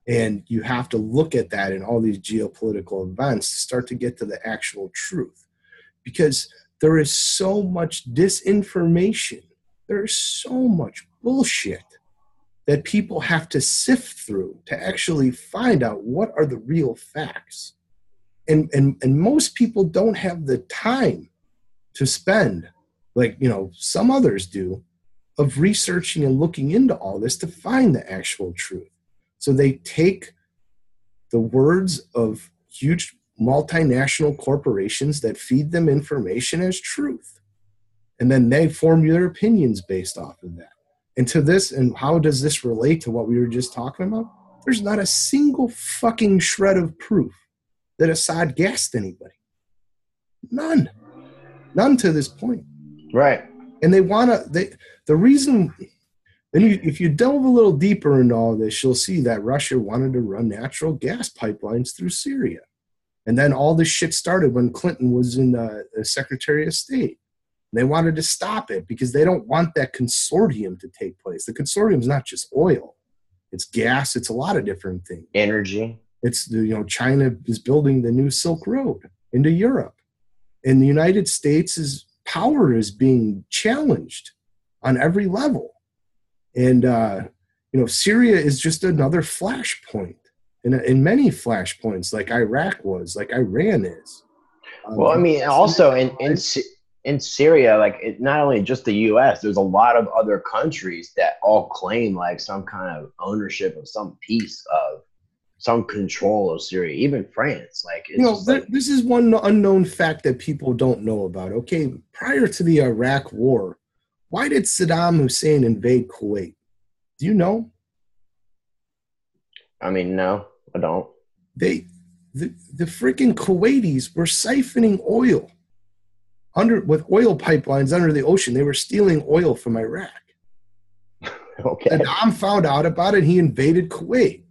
And you have to look at that in all these geopolitical events to start to get to the actual truth. Because there is so much disinformation. There is so much bullshit that people have to sift through to actually find out what are the real facts. And most people don't have the time to spend, like, some others do, of researching and looking into all this to find the actual truth. So they take the words of huge multinational corporations that feed them information as truth. And then they form their opinions based off of that. And to this, and how does this relate to what we were just talking about? There's not a single fucking shred of proof that Assad gassed anybody. None. None to this point. Right. And they want to, the reason, then if you delve a little deeper into all this, you'll see that Russia wanted to run natural gas pipelines through Syria. And then all this shit started when Clinton was in the Secretary of State. They wanted to stop it because they don't want that consortium to take place. The consortium is not just oil. It's gas. It's a lot of different things. Energy. It's, China is building the new Silk Road into Europe. And the United States' power is being challenged on every level. And, Syria is just another flashpoint in many flashpoints, like Iraq was, like Iran is. Well, I mean, also in Syria, like not only just the U.S., there's a lot of other countries that all claim like some kind of ownership of some piece of some control of Syria, even France. Like, this is one unknown fact that people don't know about. Okay, prior to the Iraq War, why did Saddam Hussein invade Kuwait? Do you know? I mean, no, I don't. The freaking Kuwaitis were siphoning oil with oil pipelines under the ocean. They were stealing oil from Iraq. Okay. Saddam found out about it. He invaded Kuwait.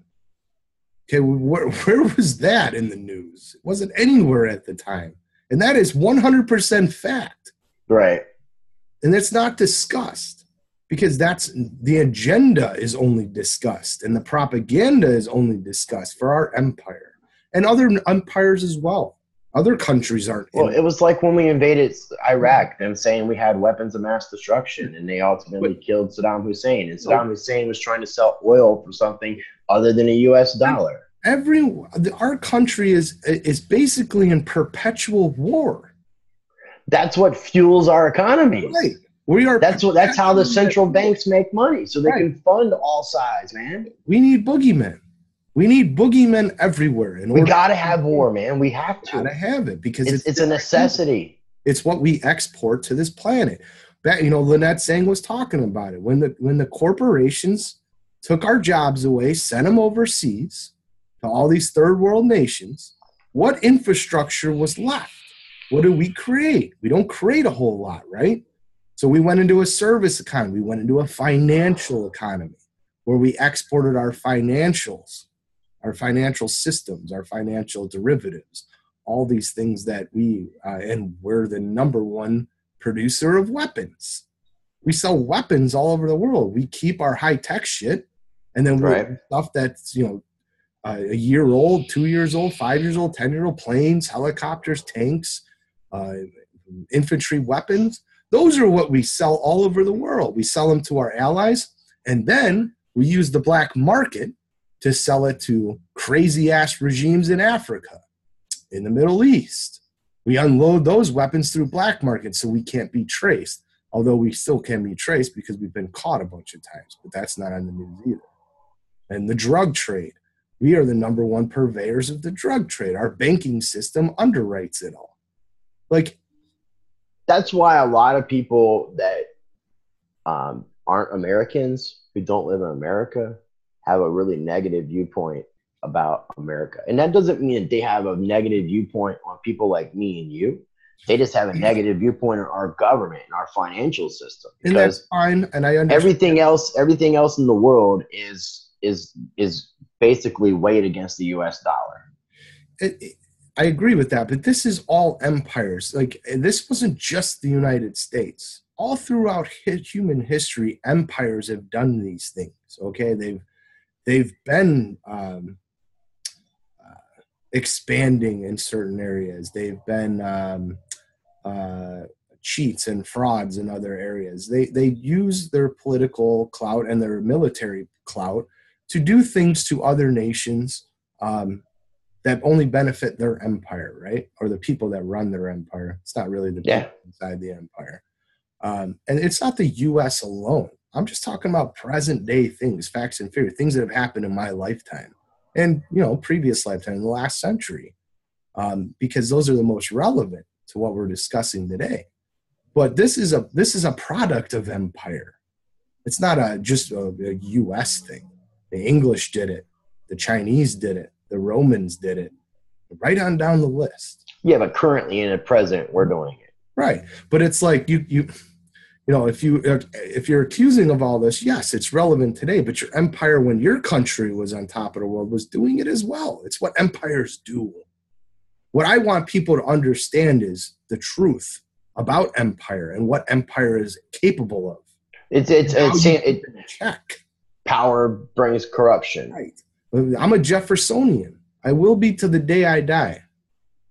Okay, where was that in the news? It wasn't anywhere at the time. And that is 100% fact. Right. And it's not discussed because the agenda is only discussed and the propaganda is only discussed for our empire and other empires as well. Other countries aren't. Well, it was like when we invaded Iraq, them saying we had weapons of mass destruction, and they ultimately killed Saddam Hussein. And Saddam Hussein was trying to sell oil for something other than a U.S. dollar. Our country is basically in perpetual war. That's what fuels our economy. Right. That's how the central banks make money, so they can fund all sides, man. We need boogeymen. We need boogeymen everywhere. We got to have war, man. We have to. Got to have it because it's a necessity. It's what we export to this planet. Lynette Zing was talking about it. When the corporations took our jobs away, sent them overseas to all these third world nations, what infrastructure was left? What do we create? We don't create a whole lot, right? So we went into a service economy. We went into a financial economy where we exported our financials, our financial systems, our financial derivatives, all these things that and we're the number one producer of weapons. We sell weapons all over the world. We keep our high-tech shit, and then we have stuff that's, a year old, 2 years old, 5 years old, 10-year-old planes, helicopters, tanks, infantry weapons. Those are what we sell all over the world. We sell them to our allies, and then we use the black market to sell it to crazy-ass regimes in Africa, in the Middle East. We unload those weapons through black market so we can't be traced, although we still can be traced because we've been caught a bunch of times, but that's not on the news either. And the drug trade. We are the number one purveyors of the drug trade. Our banking system underwrites it all. That's why a lot of people that aren't Americans, who don't live in America, have a really negative viewpoint about America. And that doesn't mean that they have a negative viewpoint on people like me and you. They just have a negative viewpoint on our government and our financial system. Because and that's fine, and I understand. Everything else in the world is basically weighed against the US dollar. I agree with that, but this is all empires. This wasn't just the United States. All throughout human history, empires have done these things. Okay, they've been expanding in certain areas. They've been cheats and frauds in other areas. They use their political clout and their military clout to do things to other nations that only benefit their empire, right? Or the people that run their empire. It's not really the people inside the empire. And it's not the U.S. alone. I'm just talking about present day things, facts and figures, things that have happened in my lifetime and, previous lifetime, in the last century. because those are the most relevant to what we're discussing today. But this is a product of empire. It's not just a U.S. thing. The English did it. The Chinese did it. The Romans did it. Right on down the list. Yeah, but currently in the present, we're doing it. Right. But it's like you know, if you're accusing of all this, yes, it's relevant today. But your empire, when your country was on top of the world, was doing it as well. It's what empires do. What I want people to understand is the truth about empire and what empire is capable of. It's check. Power brings corruption. Right. I'm a Jeffersonian. I will be to the day I die.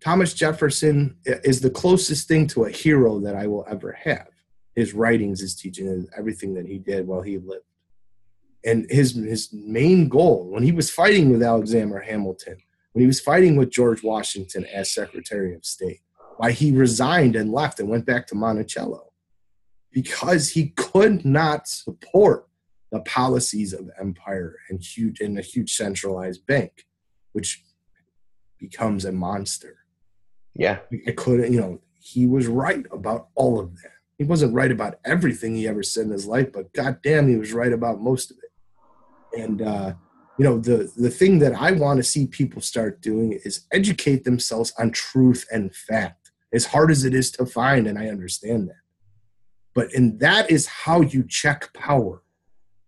Thomas Jefferson is the closest thing to a hero that I will ever have. His writings, his teaching, everything that he did while he lived. And his main goal, when he was fighting with Alexander Hamilton, when he was fighting with George Washington as Secretary of State, why he resigned and left and went back to Monticello, because he could not support the policies of empire and a huge centralized bank, which becomes a monster. Yeah. It couldn't, he was right about all of that. He wasn't right about everything he ever said in his life, but goddamn, he was right about most of it. And, the thing that I want to see people start doing is educate themselves on truth and fact, as hard as it is to find, and I understand that. And that is how you check power.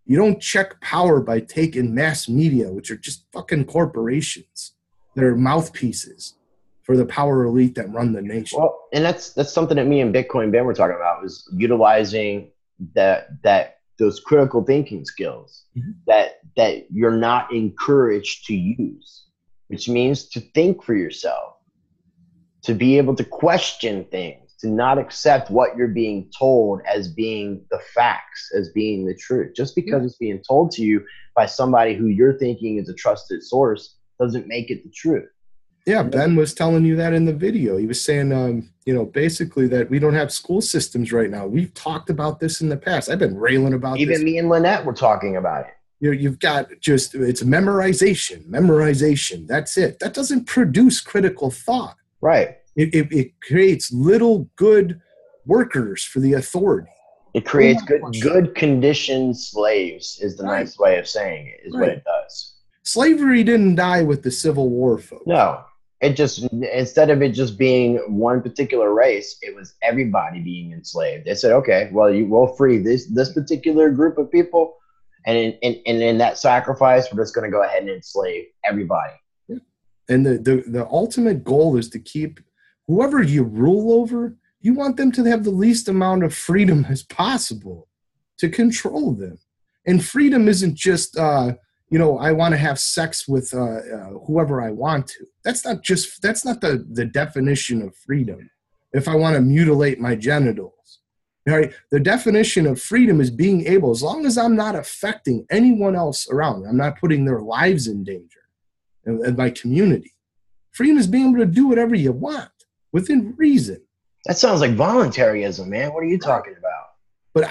You don't check power by taking mass media, which are just fucking corporations. They're mouthpieces for the power elite that run the nation. Well, and that's something that me and Bitcoin Ben were talking about, was utilizing those critical thinking skills that you're not encouraged to use, which means to think for yourself, to be able to question things, to not accept what you're being told as being the facts, as being the truth. Just because it's being told to you by somebody who you're thinking is a trusted source doesn't make it the truth. Yeah, Ben was telling you that in the video. He was saying, basically that we don't have school systems right now. We've talked about this in the past. I've been railing about this. Even me and Lynette were talking about it. You've got it's memorization. That's it. That doesn't produce critical thought. Right. It creates little good workers for the authority. It creates good conditioned slaves is the nice way of saying it, is what it does. Slavery didn't die with the Civil War, folks. No. It just, instead of it just being one particular race, it was everybody being enslaved. They said, okay, well, we'll free this particular group of people, and in that sacrifice, we're just going to go ahead and enslave everybody. Yeah. And the ultimate goal is to keep whoever you rule over, you want them to have the least amount of freedom as possible to control them. And freedom isn't just, I want to have sex with whoever I want to. That's not the definition of freedom. If I want to mutilate my genitals, right? The definition of freedom is being able, as long as I'm not affecting anyone else around, I'm not putting their lives in danger and my community. Freedom is being able to do whatever you want within reason. That sounds like voluntarism, man. What are you talking about? But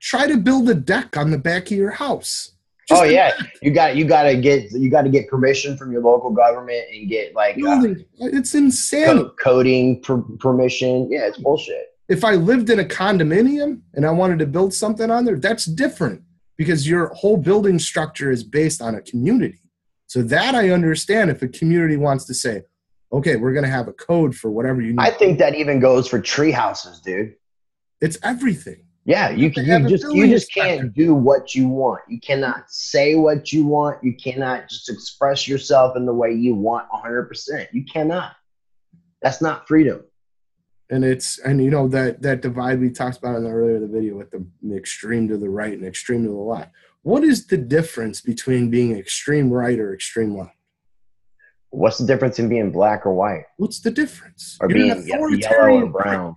try to build a deck on the back of your house. You got to get permission from your local government and get it's insane. Coding permission. Yeah, it's bullshit. If I lived in a condominium and I wanted to build something on there, that's different because your whole building structure is based on a community. So that I understand if a community wants to say, okay, we're going to have a code for whatever you need. I think that even goes for tree houses, dude. It's everything. Yeah, you just can't do what you want. You cannot say what you want. You cannot just express yourself in the way you want 100%. You cannot. That's not freedom. And that divide we talked about in the earlier the video with the extreme to the right and extreme to the left. What is the difference between being extreme right or extreme left? What's the difference in being black or white? What's the difference? Or being yellow or brown?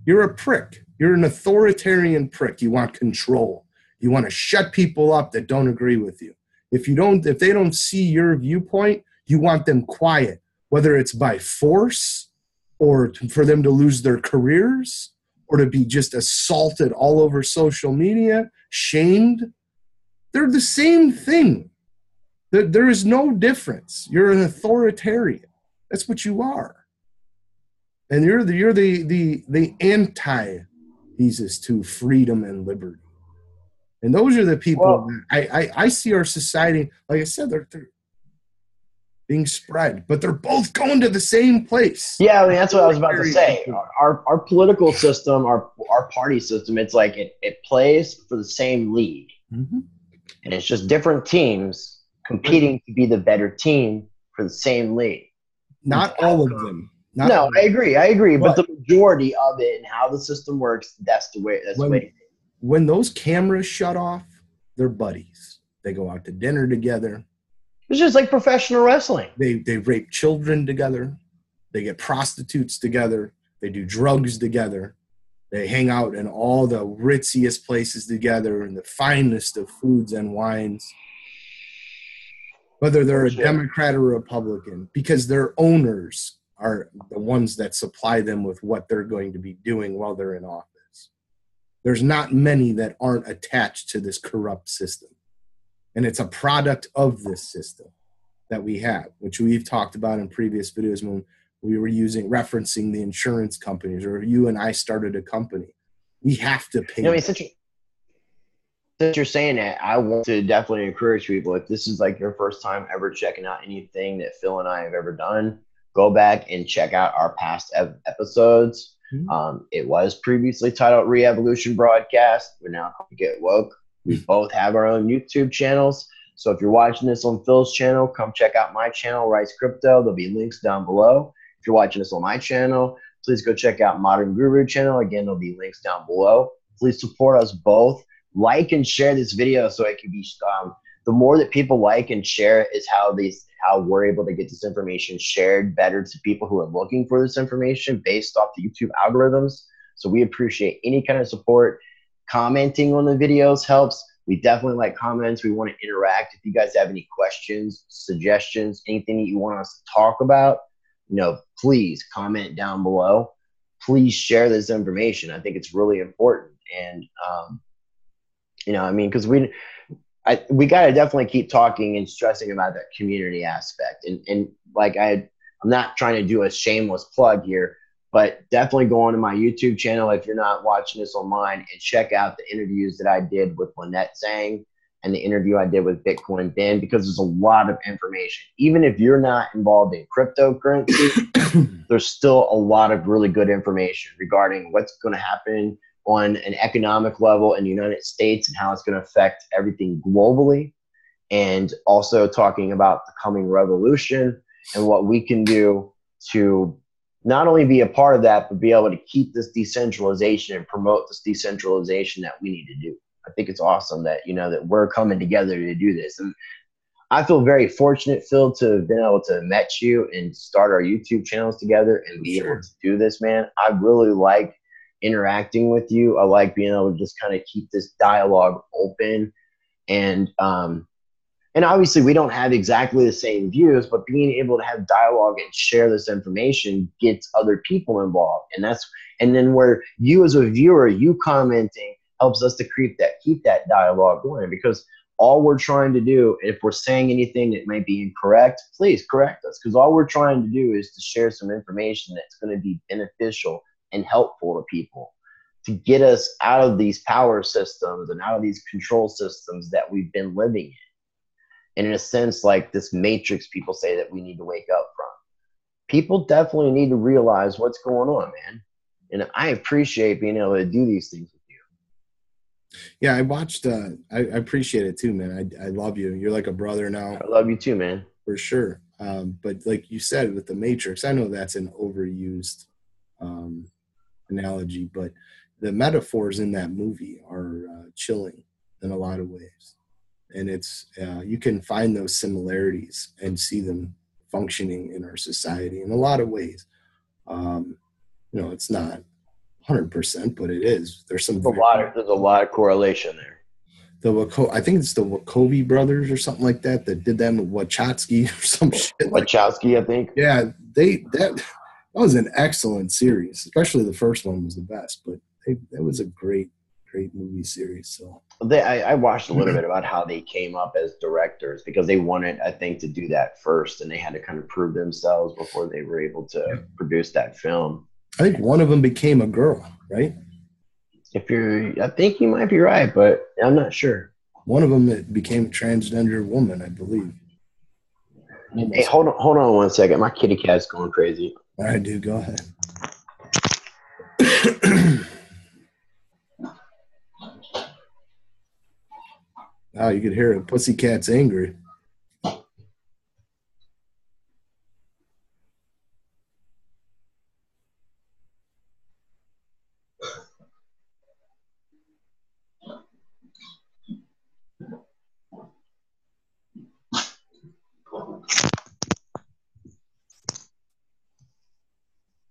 You're a prick. You're an authoritarian prick. You want control. You want to shut people up that don't agree with you. If they don't see your viewpoint, you want them quiet, whether it's by force or for them to lose their careers or to be just assaulted all over social media, shamed. They're the same thing. There is no difference. You're an authoritarian. That's what you are. And you're the antithesis to freedom and liberty. And those are the people that I see our society, like I said, they're being spread, but they're both going to the same place. Yeah, I mean, that's what I was about to say. Our political system, our party system, it's like it plays for the same league. Mm-hmm. And it's just different teams competing to be the better team for the same league. Not all of them. I agree. But the majority of it and how the system works, that's the way. That's the way. When those cameras shut off, they're buddies. They go out to dinner together. It's just like professional wrestling. They rape children together. They get prostitutes together. They do drugs together. They hang out in all the ritziest places together and the finest of foods and wines. Whether they're a Democrat or Republican, because their owners are the ones that supply them with what they're going to be doing while they're in office. There's not many that aren't attached to this corrupt system. And it's a product of this system that we have, which we've talked about in previous videos when we were referencing the insurance companies, or you and I started a company. We have to pay. Since you're saying that, I want to definitely encourage people, if this is like your first time ever checking out anything that Phil and I have ever done, go back and check out our past episodes. Mm-hmm. It was previously titled Re-Evolution Broadcast. We're now going to get woke. We both have our own YouTube channels. So if you're watching this on Phil's channel, come check out my channel, Rice Crypto. There'll be links down below. If you're watching this on my channel, please go check out Modern Guru channel. Again, there'll be links down below. Please support us both. Like and share this video so it can be the more that people like and share is how we're able to get this information shared better to people who are looking for this information based off the YouTube algorithms. So we appreciate any kind of support. Commenting on the videos helps. We definitely like comments. We want to interact. If you guys have any questions, suggestions, anything that you want us to talk about, please comment down below. Please share this information. I think it's really important. And, because we got to definitely keep talking and stressing about that community aspect. And like I'm not trying to do a shameless plug here, but definitely go on to my YouTube channel if you're not watching this on mine and check out the interviews that I did with Lynette Zing and the interview I did with Bitcoin Ben, because there's a lot of information. Even if you're not involved in cryptocurrency, there's still a lot of really good information regarding what's going to happen on an economic level in the United States and how it's going to affect everything globally, and also talking about the coming revolution and what we can do to not only be a part of that, but be able to keep this decentralization and promote this decentralization that we need to do. I think it's awesome that, that we're coming together to do this. And I feel very fortunate, Phil, to have been able to met you and start our YouTube channels together and be able to do this, man. I really like interacting with you. I like being able to just kind of keep this dialogue open. And obviously we don't have exactly the same views, but being able to have dialogue and share this information gets other people involved. And then where you as a viewer, you commenting helps us to keep that dialogue going, because all we're trying to do, if we're saying anything that might be incorrect, please correct us. Because all we're trying to do is to share some information that's going to be beneficial and helpful to people, to get us out of these power systems and out of these control systems that we've been living in. And in a sense, like this matrix people say that we need to wake up from. People definitely need to realize what's going on, man. And I appreciate being able to do these things with you. Yeah, I watched, I appreciate it too, man. I love you. You're like a brother now. I love you too, man. For sure. But like you said, with the matrix, I know that's an overused analogy, but the metaphors in that movie are chilling in a lot of ways. And it's you can find those similarities and see them functioning in our society in a lot of ways. It's not 100%, but it is. There's a lot of correlation there. I think it's the Wachowski brothers or something like that did them with Wachowski or some shit. Wachowski, I think. Yeah, that was an excellent series. Especially the first one was the best, but that was a great great movie series. So I watched a little bit about how they came up as directors because they wanted, I think, to do that first, and they had to kind of prove themselves before they were able to produce that film. I think one of them became a girl, right? I think you might be right, but I'm not sure. One of them that became a transgender woman, I believe. Hey, hold on 1 second. My kitty cat's going crazy. All right, dude, go ahead. Oh, you could hear it. Pussycat's angry.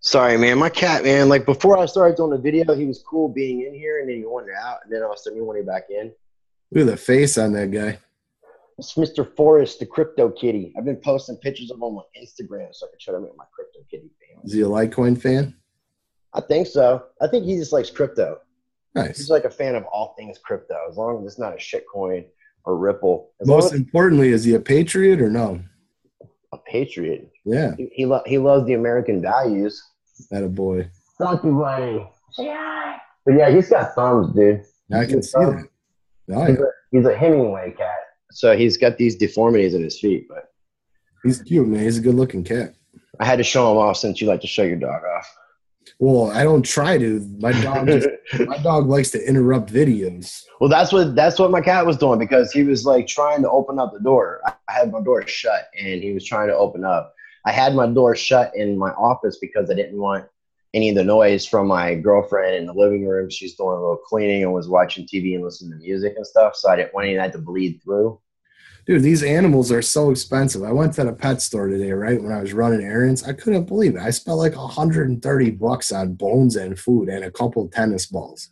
Sorry, man. My cat, man, like before I started doing the video, he was cool being in here, and then he wandered out, and then all of a sudden he wanted back in. Look at the face on that guy. It's Mr. Forrest, the crypto kitty. I've been posting pictures of him on Instagram so I can show them at my crypto kitty family. Is he a Litecoin fan? I think so. I think he just likes crypto. Nice. He's like a fan of all things crypto, as long as it's not a shitcoin or Ripple. Most importantly, is he a patriot or no? A patriot. Yeah. He loves the American values. That a boy. Thank you, buddy. But yeah, he's got thumbs, dude. I can see that. Oh, yeah. He's a Hemingway cat. So he's got these deformities in his feet, but he's cute, man. He's a good looking cat. I had to show him off since you like to show your dog off. Well, I don't try to. My dog likes to interrupt videos. Well, that's what my cat was doing because he was like trying to open up the door. I had my door shut and he was trying to open up. I had my door shut in my office because I didn't want any of the noise from my girlfriend in the living room. She's doing a little cleaning and was watching TV and listening to music and stuff. So I didn't want any of that to bleed through. Dude, these animals are so expensive. I went to the pet store today, right, when I was running errands. I couldn't believe it. I spent like $130 on bones and food and a couple tennis balls.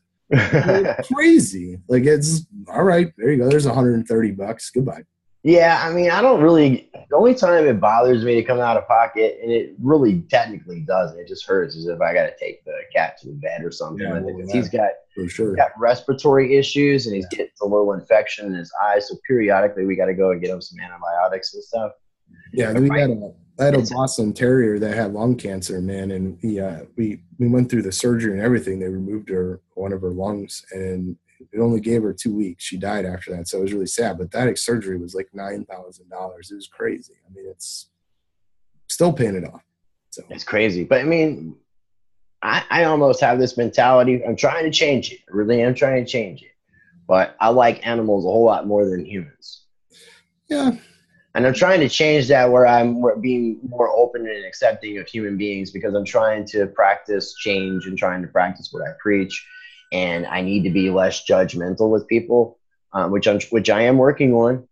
Crazy. Like, it's all right. There you go. There's $130. Goodbye. Yeah, I mean, I don't really. The only time it bothers me to come out of pocket, and it really technically doesn't. It just hurts as if I got to take the cat to the vet or something. Yeah, because he's got for sure got respiratory issues, and he's getting a little infection in his eyes. So periodically, we got to go and get him some antibiotics and stuff. Yeah, I had a Boston Terrier that had lung cancer, man, and we went through the surgery and everything. They removed one of her lungs, and it only gave her 2 weeks. She died after that, so it was really sad. But that surgery was like $9,000. It was crazy. I mean, it's still paying it off. So it's crazy. But I mean, I almost have this mentality. I'm trying to change it. I really am trying to change it. But I like animals a whole lot more than humans. Yeah. And I'm trying to change that where I'm being more open and accepting of human beings because I'm trying to practice change and trying to practice what I preach. And I need to be less judgmental with people, which I am working on.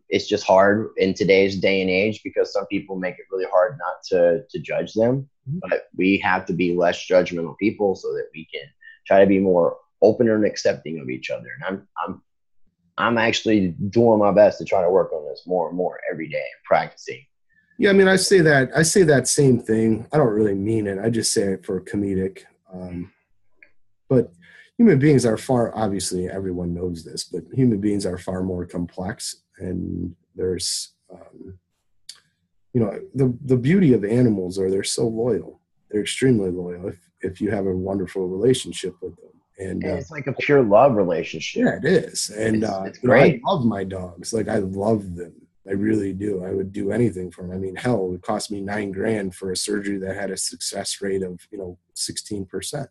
It's just hard in today's day and age because some people make it really hard not to judge them. But we have to be less judgmental people so that we can try to be more open and accepting of each other. And I'm actually doing my best to try to work on this more and more every day and practicing. Yeah, I mean, I say that same thing. I don't really mean it. I just say it for comedic. But human beings are obviously everyone knows this, but human beings are far more complex. And there's, the beauty of animals are they're so loyal. They're extremely loyal if you have a wonderful relationship with them. And it's like a pure love relationship. Yeah, it is. And it's great. I love my dogs. Like, I love them. I really do. I would do anything for them. I mean, hell, it would cost me $9,000 for a surgery that had a success rate of, 16%.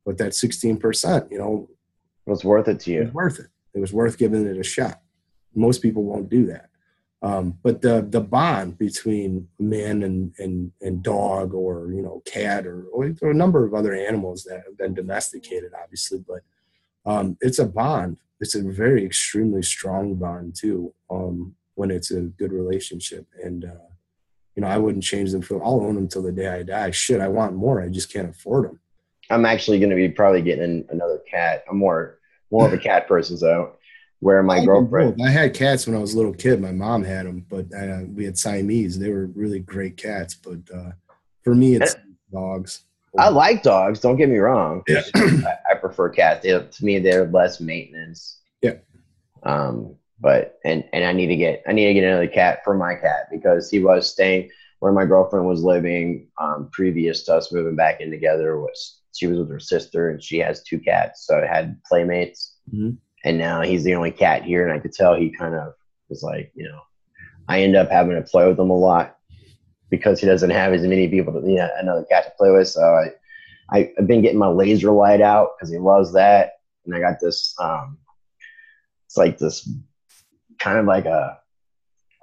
But that 16%, it was worth it to you. It was worth it. It was worth giving it a shot. Most people won't do that. But the bond between man and dog or, cat or a number of other animals that have been domesticated, obviously, but it's a bond. It's a very extremely strong bond too, when it's a good relationship. And, I wouldn't change them I'll own them till the day I die. Shit, I want more. I just can't afford them. I'm actually going to be probably getting another cat. I'm more of a cat person, so where my girlfriend. I had cats when I was a little kid. My mom had them, but we had Siamese. They were really great cats. But for me, it's dogs. I like dogs. Don't get me wrong. Yeah. I prefer cats. To me, they're less maintenance. Yeah. But I need to get another cat for my cat because he was staying where my girlfriend was living previous to us moving back in together. She was with her sister and she has 2 cats, so I had playmates. Mm-hmm. And now he's the only cat here, and I could tell he kind of was like, I end up having to play with him a lot because he doesn't have as many people another cat to play with. So I've been getting my laser light out because he loves that, and I got this. It's like this kind of like a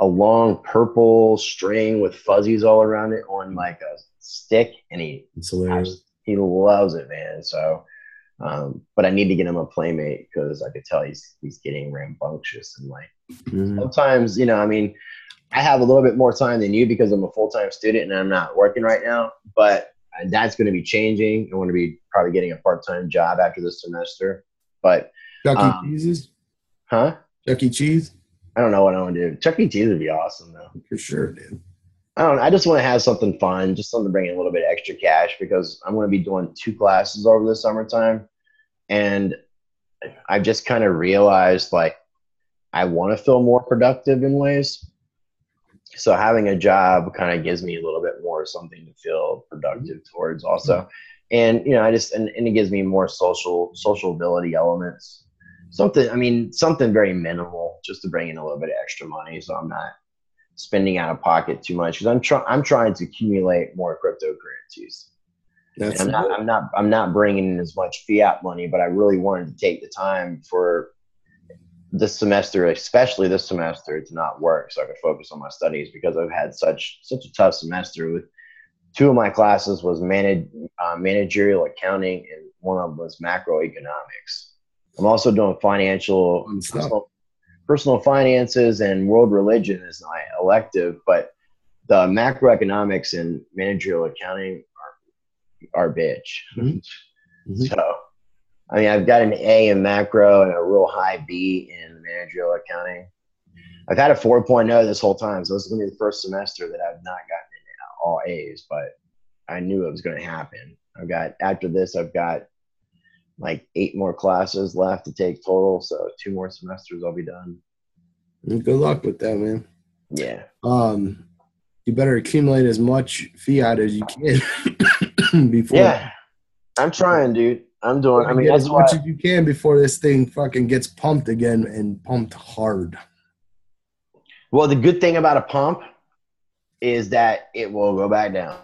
long purple string with fuzzies all around it on like a stick, and he loves it, man. So, but I need to get him a playmate because I could tell he's getting rambunctious and like sometimes, I have a little bit more time than you because I'm a full-time student and I'm not working right now, but that's going to be changing. I want to be probably getting a part-time job after this semester, but Chuck E. Cheese's? Huh? Chuck E. Cheese? I don't know what I want to do. Chuck E. Cheese would be awesome though. For sure, dude. I just want to have something fun, just something to bring in a little bit of extra cash because I'm going to be doing 2 classes over the summertime. And I've just kind of realized like I want to feel more productive in ways. So having a job kind of gives me a little bit more something to feel productive towards also. And, and it gives me more social ability elements. Something very minimal just to bring in a little bit of extra money. So I'm not spending out of pocket too much because I'm trying to accumulate more cryptocurrencies. I'm not bringing in as much fiat money, but I really wanted to take the time for this semester, especially this semester, to not work so I could focus on my studies because I've had such a tough semester. With 2 of my classes was managerial accounting and one of them was macroeconomics. I'm also doing personal finances and world religion as my elective, but the macroeconomics and managerial accounting are bitch. Mm-hmm. So, I've got an A in macro and a real high B in managerial accounting. I've had a 4.0 this whole time, so this is going to be the first semester that I've not gotten into all A's, but I knew it was going to happen. After this, I've got like 8 more classes left to take total, so 2 more semesters I'll be done. Good luck with that, man. Yeah. You better accumulate as much fiat as you can before. Yeah, I'm trying, dude. I'm doing. Get as much as you can before this thing fucking gets pumped again and pumped hard. Well, the good thing about a pump is that it will go back down.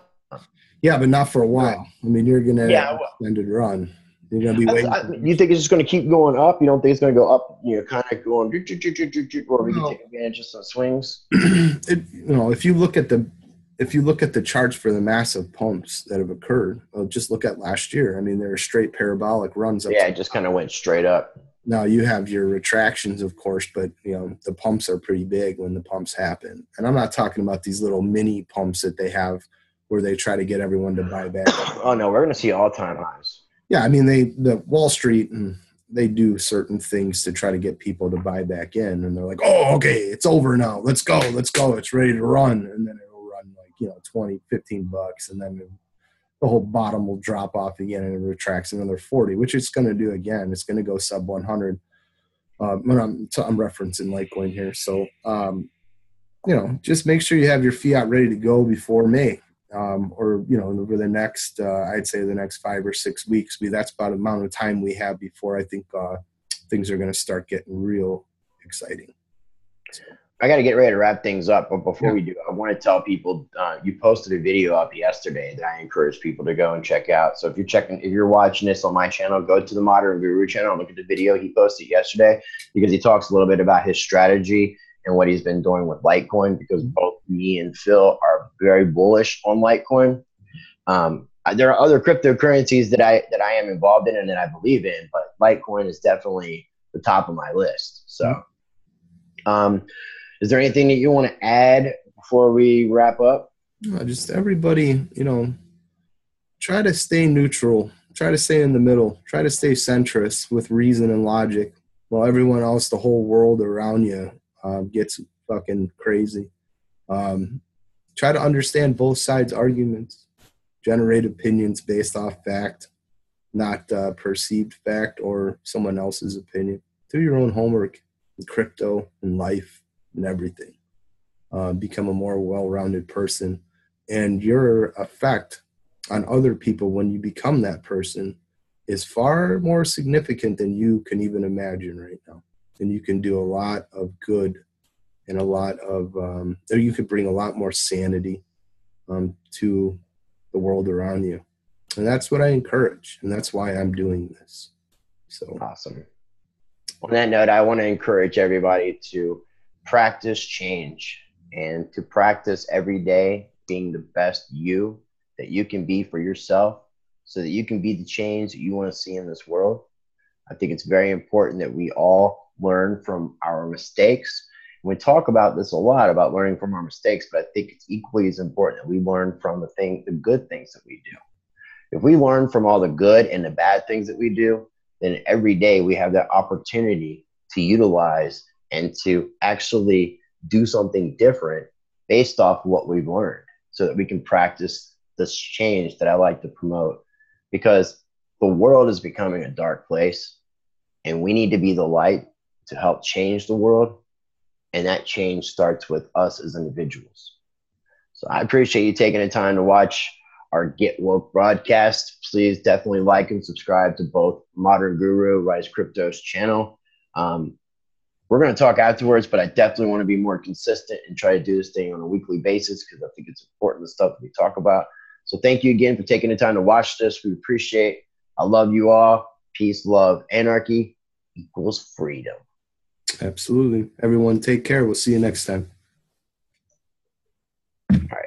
Yeah, but not for a while. You're gonna extended run. You're gonna be waiting. You think it's just gonna keep going up? You don't think it's gonna go up? Kind of going, or we can take advantage of some swings. If you look at the charts for the massive pumps that have occurred, just look at last year. There are straight parabolic runs up. Yeah, it just kind of went straight up. Now you have your retractions, of course, but the pumps are pretty big when the pumps happen. And I'm not talking about these little mini pumps that they have where they try to get everyone to buy back. Oh no, we're gonna see all-time highs. Yeah, the Wall Street, they do certain things to try to get people to buy back in, and they're like, "Oh, okay, it's over now. Let's go, it's ready to run," and then it'll run like $20, $15, and then the whole bottom will drop off again, and it retracts another 40, which it's going to do again. It's going to go sub 100. I'm referencing Litecoin here, so just make sure you have your fiat ready to go before May. Or over the next, I'd say the next 5 or 6 weeks. That's about the amount of time we have before I think things are going to start getting real exciting. So. I got to get ready to wrap things up, but before we do, I want to tell people you posted a video up yesterday that I encourage people to go and check out. So if you're watching this on my channel, go to the Modern Guru channel and look at the video he posted yesterday because he talks a little bit about his strategy and what he's been doing with Litecoin, because both me and Phil are very bullish on Litecoin. There are other cryptocurrencies that I am involved in and that I believe in, but Litecoin is definitely the top of my list. So, is there anything that you want to add before we wrap up? Just everybody, try to stay neutral, try to stay in the middle, try to stay centrist with reason and logic, while everyone else, the whole world around you, gets fucking crazy. Try to understand both sides' arguments. generate opinions based off fact, not perceived fact or someone else's opinion. Do your own homework in crypto and life and everything. Become a more well-rounded person. And your effect on other people when you become that person is far more significant than you can even imagine right now. And you can do a lot of good and a lot of, or you could bring a lot more sanity to the world around you. And that's what I encourage. And that's why I'm doing this. So awesome. On that note, I want to encourage everybody to practice change and to practice every day being the best you that you can be for yourself so that you can be the change that you want to see in this world. I think it's very important that we all learn from our mistakes. We talk about this a lot, about learning from our mistakes, but I think it's equally as important that we learn from the good things that we do. If we learn from all the good and the bad things that we do, then every day we have that opportunity to utilize and to actually do something different based off what we've learned so that we can practice this change that I like to promote, because the world is becoming a dark place and we need to be the light to help change the world. And that change starts with us as individuals. So I appreciate you taking the time to watch our Get Woke broadcast. Please definitely like and subscribe to both Modern Guru, Rise Crypto's channel. We're going to talk afterwards, but I definitely want to be more consistent and try to do this thing on a weekly basis because I think it's important, the stuff that we talk about. So thank you again for taking the time to watch this. We appreciate it. I love you all. Peace, love, anarchy equals freedom. Absolutely. Everyone take care. We'll see you next time. All right.